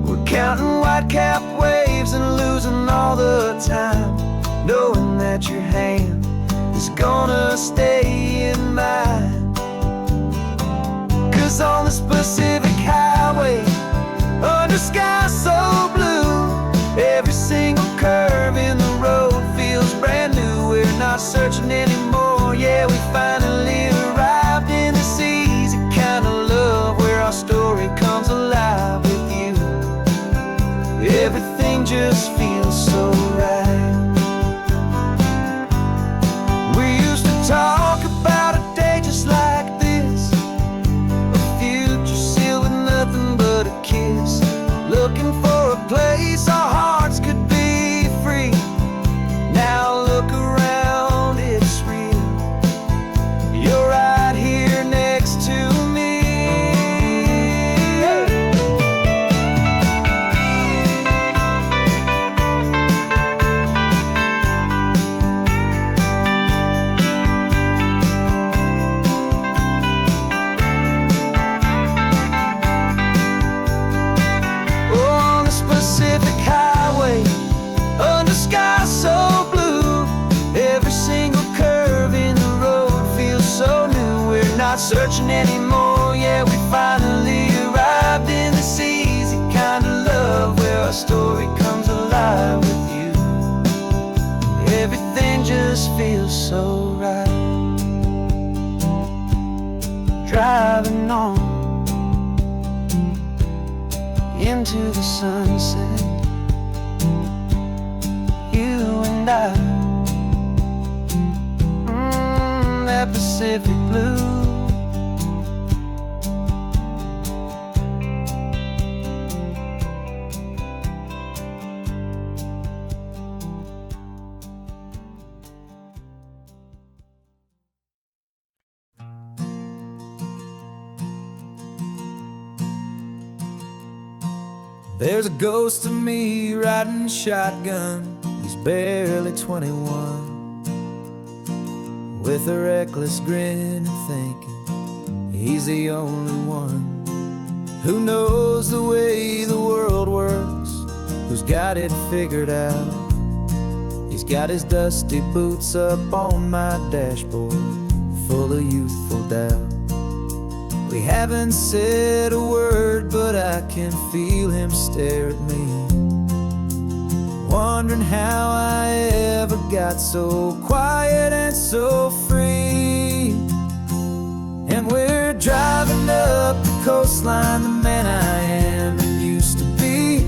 We're counting white-capped waves and losing all the time, knowing that your hand is gonna stay in mine. 'Cause on this Pacific Highway, under sky so blue, every single curve in the road feels brand new. We're not searching anymore, yeah, we finally arrived in this easy kind of love where our story comes alive with you. Everything just feels so right. We used to talk about a day just like this, a future sealed with nothing but a kiss, looking for a place our hearts could be free. Now look around, it's real. You're right here next to me. On this Pacific Highway, under sky so blue, every single curve in the road feels so new. We're not searching anymore, yeah, we finally arrived in this easy kind of love where our story comes alive with you. Everything just feels so right. Driving on into the sunset, you and I, that Pacific blue. There's a ghost of me riding shotgun. He's barely 21, with a reckless grin and thinking he's the only one who knows the way the world works, who's got it figured out. He's got his dusty boots up on my dashboard, full of youthful doubt. We haven't said a word, but I can feel him stare at me, wondering how I ever got so quiet and so free. And we're driving up the coastline, the man I am and used to be.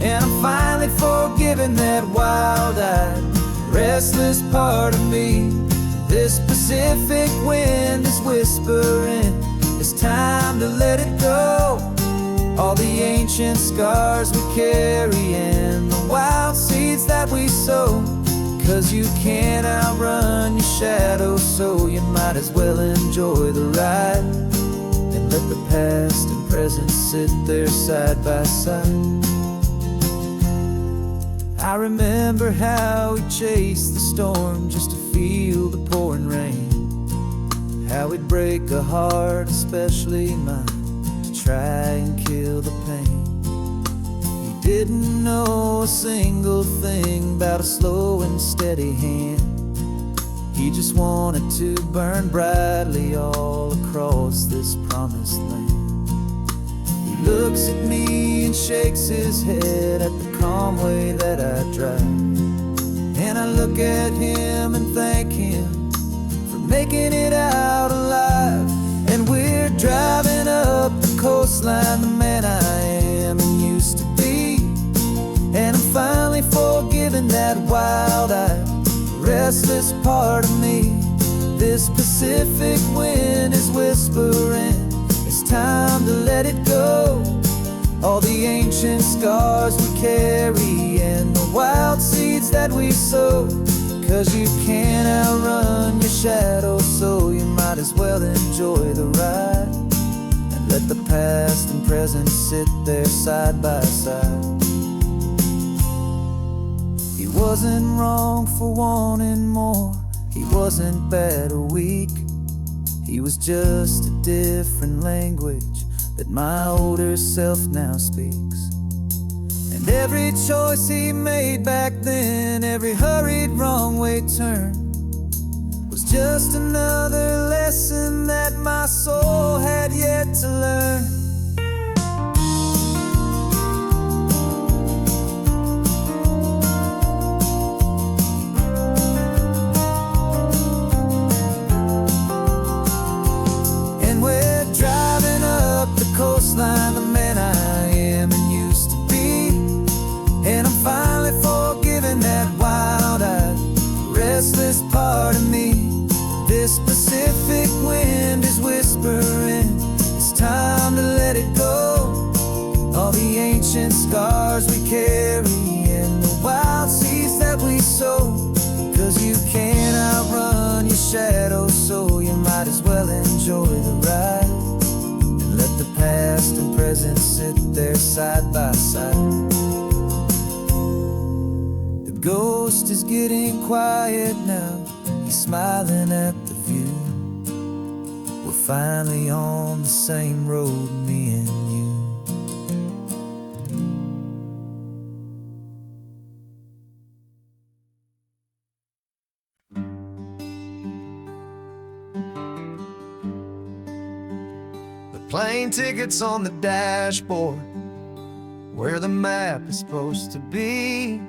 And I'm finally forgiving that wild-eyed, restless part of me. This Pacific wind is whispering, it's time to let it go. All the ancient scars we carry and the wild seeds that we sow. 'Cause you can't outrun your shadow, so you might as well enjoy the ride and let the past and present sit there side by side. I remember how we chased the storm just to feel the pouring rain, how we'd break a heart, especially mine, to try and kill the pain. He didn't know a single thing about a slow and steady hand. He just wanted to burn brightly all across this promised land. He looks at me and shakes his head at the calm way that I drive, and I look at him and thank him for making it out alive. And we're driving up the coastline, the man I am giving that wild-eyed, restless part of me. This Pacific wind is whispering, it's time to let it go. All the ancient scars we carry and the wild seeds that we sow. 'Cause you can't outrun your shadow, so you might as well enjoy the ride. And let the past and present sit there side by side. He wasn't wrong for wanting more, he wasn't bad or weak. He was just a different language that my older self now speaks. And every choice he made back then, every hurried wrong way turn, was just another lesson that my soul had yet to learn. Coastline, the man I am and used to be. And I'm finally forgiving that wild-eyed, restless part of me. This Pacific wind is whispering, it's time to let it go. All the ancient scars we carry and the wild seeds that we sow. 'Cause you can't outrun your shadow, so you might as well enjoy the ride. Let the past and present sit there side by side. The ghost is getting quiet now, he's smiling at the view. We're finally on the same road, me and you. Plane tickets on the dashboard, where the map is supposed to be.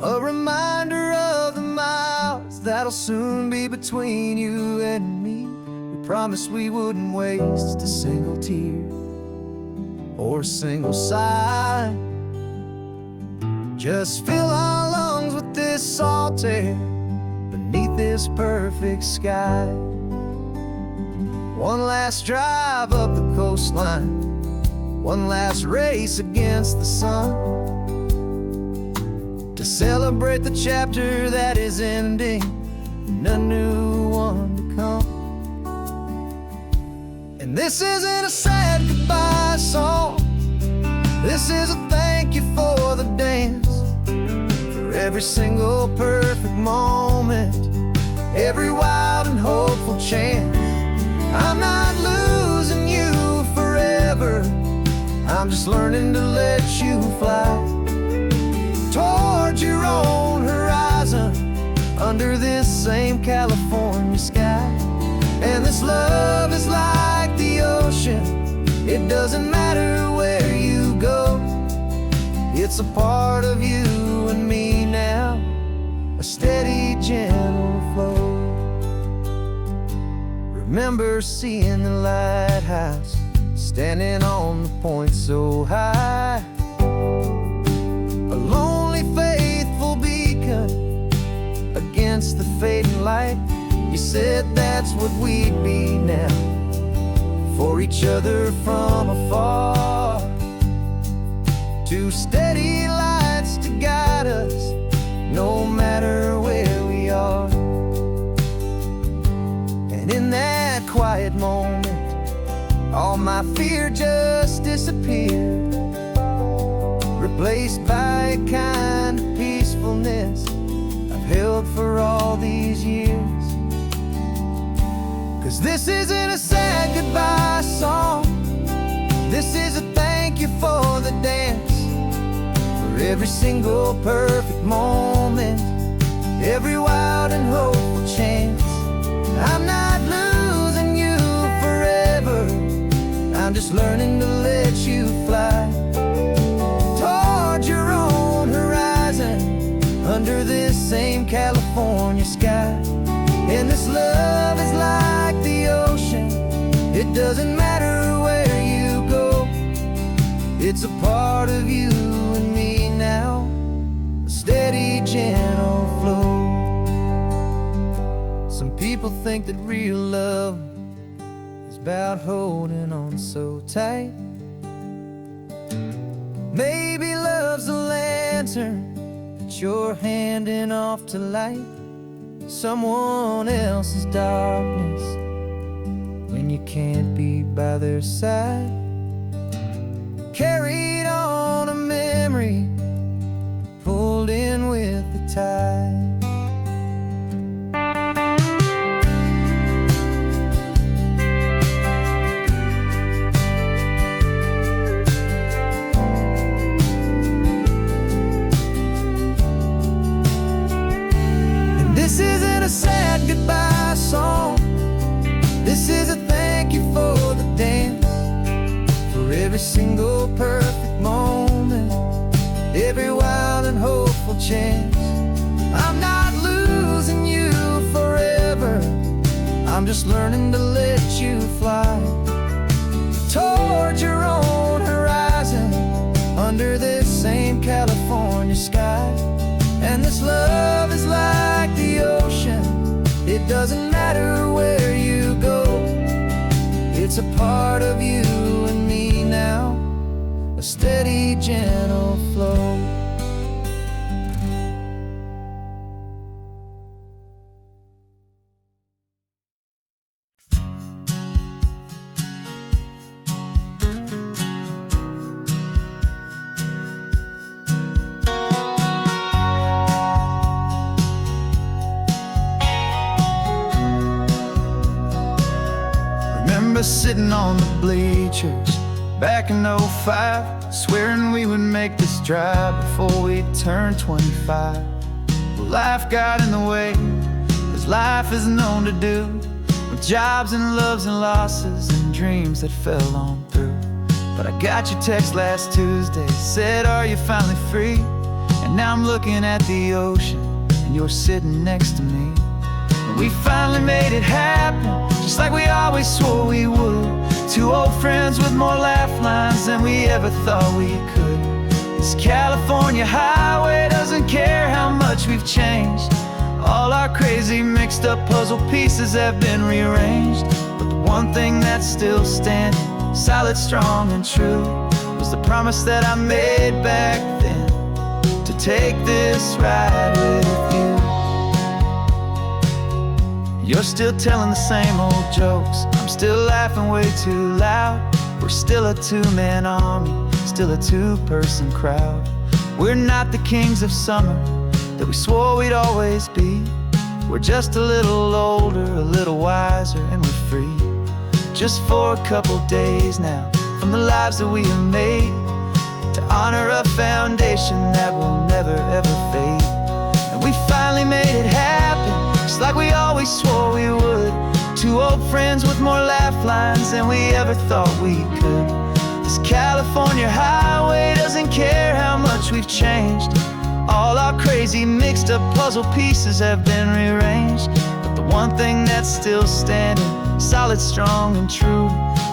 A reminder of the miles that'll soon be between you and me. We promised we wouldn't waste a single tear or a single sigh. Just fill our lungs with this salt air beneath this perfect sky. One last drive up the coastline, one last race against the sun, to celebrate the chapter that is ending and a new one to come. And this isn't a sad goodbye song, this is a thank you for the dance, for every single perfect moment, every wild and hopeful chance. I'm not losing you forever, I'm just learning to let you fly toward your own horizon, under this same California sky. And this love is like the ocean, it doesn't matter where you go. It's a part of you and me now, a steady, gentle flow. Remember seeing the lighthouse, standing on the point so high, a lonely, faithful beacon against the fading light. You said that's what we'd be now, for each other from afar. Two steady lights to guide us, no matter where we are. And in that quiet moment, all my fear just disappeared, replaced by a kind of peacefulness I've held for all these years. 'Cause this isn't a sad goodbye song, this is a thank you for the dance, for every single perfect moment, every wild and hopeful chance. I'm not losing you forever, I'm just learning to let you fly toward your own horizon, under this same California sky. And this love is like the ocean, it doesn't matter where you go. It's a part of you and me now, think that real love is about holding on so tight. Maybe love's a lantern that you're handing off to light someone else's darkness when you can't be by their side. Carried on a memory, pulled in with the tide. This isn't a sad goodbye song. This is a thank you for the dance, for every single perfect moment, every wild and hopeful chance. I'm not losing you forever, I'm just learning to let you fly toward your own horizon, under this same California sky. And this love is like the ocean, it doesn't matter where you go. It's a part of you and me now, a steady, gentle flow. Remember sitting on the bleachers back in '05, swearing we would make this drive before we turned 25. Well, life got in the way, as life is known to do, with jobs and loves and losses and dreams that fell on through. But I got your text last Tuesday, said, are you finally free? And now I'm looking at the ocean, and you're sitting next to me. We finally made it happen, just like we always swore we would. Two old friends with more laugh lines than we ever thought we could. This California highway doesn't care how much we've changed. All our crazy mixed up puzzle pieces have been rearranged. But the one thing that's still standing, solid, strong and true, was the promise that I made back then, to take this ride with you. You're still telling the same old jokes, I'm still laughing way too loud. We're still a two-man army, still a two-person crowd. We're not the kings of summer that we swore we'd always be. We're just a little older, a little wiser, and we're free. Just for a couple days now, from the lives that we have made, to honor a foundation that will never ever fade. And we finally made it happen, just like we always swore we would. Two old friends with more laugh lines than we ever thought we could. This California highway doesn't care how much we've changed. All our crazy mixed up puzzle pieces have been rearranged. But the one thing that's still standing, solid, strong and true,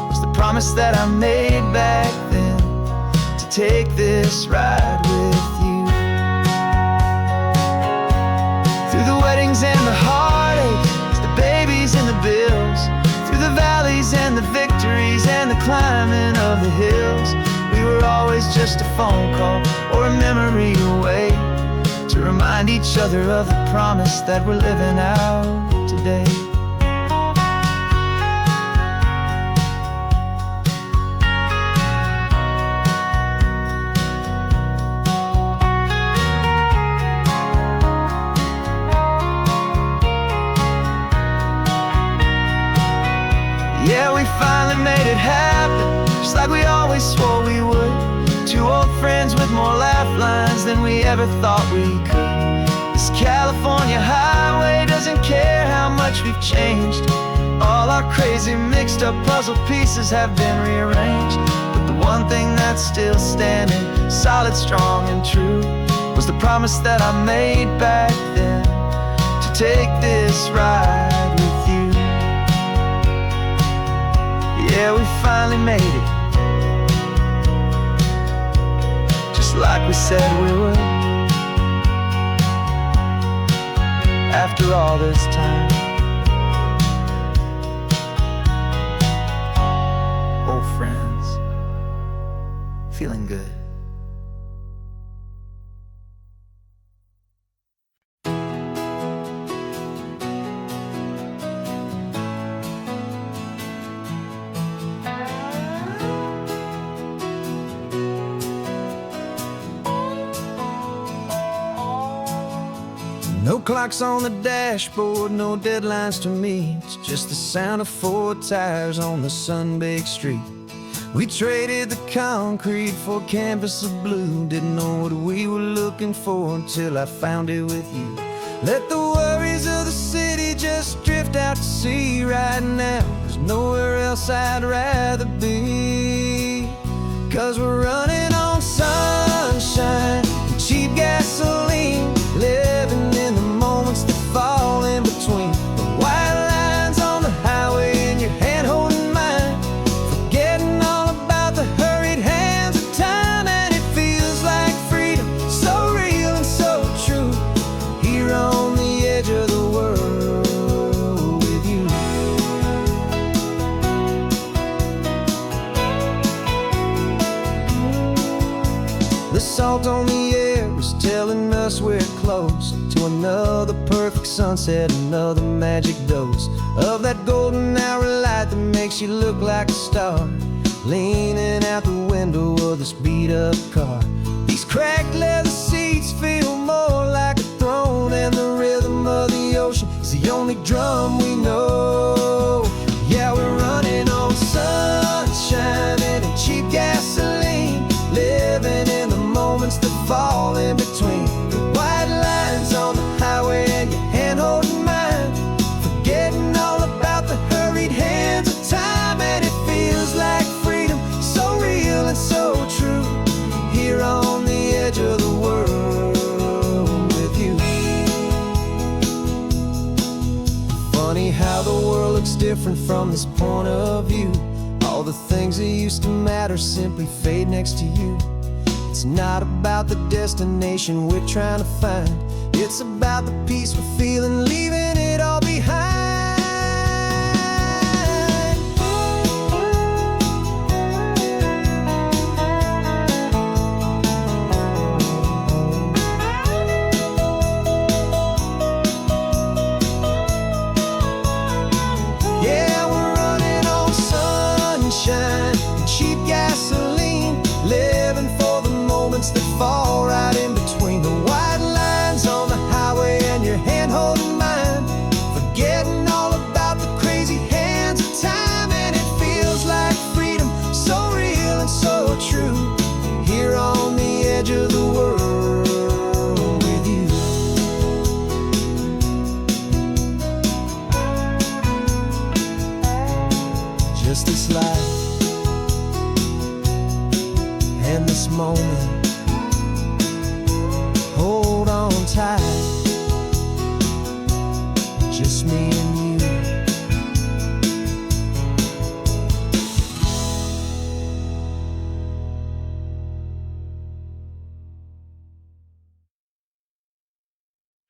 was the promise that I made back then, to take this ride with you. Through the weddings and the heartaches, the babies and the bills, through the valleys and the victories and the climbing of the hills, we were always just a phone call or a memory away, to remind each other of the promise that we're living out today. Yeah, we finally made it happen, just like we always swore we would. Two old friends with more laugh lines than we ever thought we could. This California highway doesn't care how much we've changed. All our crazy mixed up puzzle pieces have been rearranged. But the one thing that's still standing, solid, strong and true, was the promise that I made back then, to take this ride with you. Yeah, we finally made it, just like we said we would. After all this time, No clocks on the dashboard, no deadlines to meet. It's just the sound of 4 tires on the sun-baked street. We traded the concrete for a canvas of blue. Didn't know what we were looking for until I found it with you. Let the worries of the city just drift out to sea right now. There's nowhere else I'd rather be. 'Cause we're running on sunshine and cheap gasoline, living in the moments that fall in between. The white lines on the highway and your hand holding mine, forgetting all about the hurried hands of time. And it feels like freedom, so real and so true, here on the edge of the world with you. The salt on the air is telling us we're close to another perfect sunset, another magic dose of that golden hour light that makes you look like a star, leaning out the window of this beat-up car. These cracked leather seats feel more like a throne, and the rhythm of the ocean is the only drum we know. Yeah, we're running on sunshine and cheap gasoline, living in the moments that fall in between. The white lines on the highway and your hand holding mine, forgetting all about the hurried hands of time. And it feels like freedom, so real and so true, here on the edge of the world with you. Funny how the world looks different from this point of view. All the things that used to matter simply fade next to you. It's not about the destination we're trying to find, it's about the peace we're feeling, leaving it all behind. Yeah, we're running on sunshine and cheap gasoline, living for the moments that fall right in between. The white lines on the highway and your hand holding mine, forgetting all about the crazy hands of time. And it feels like freedom, so real and so true, here on the edge of the world with you. Just this life and this moment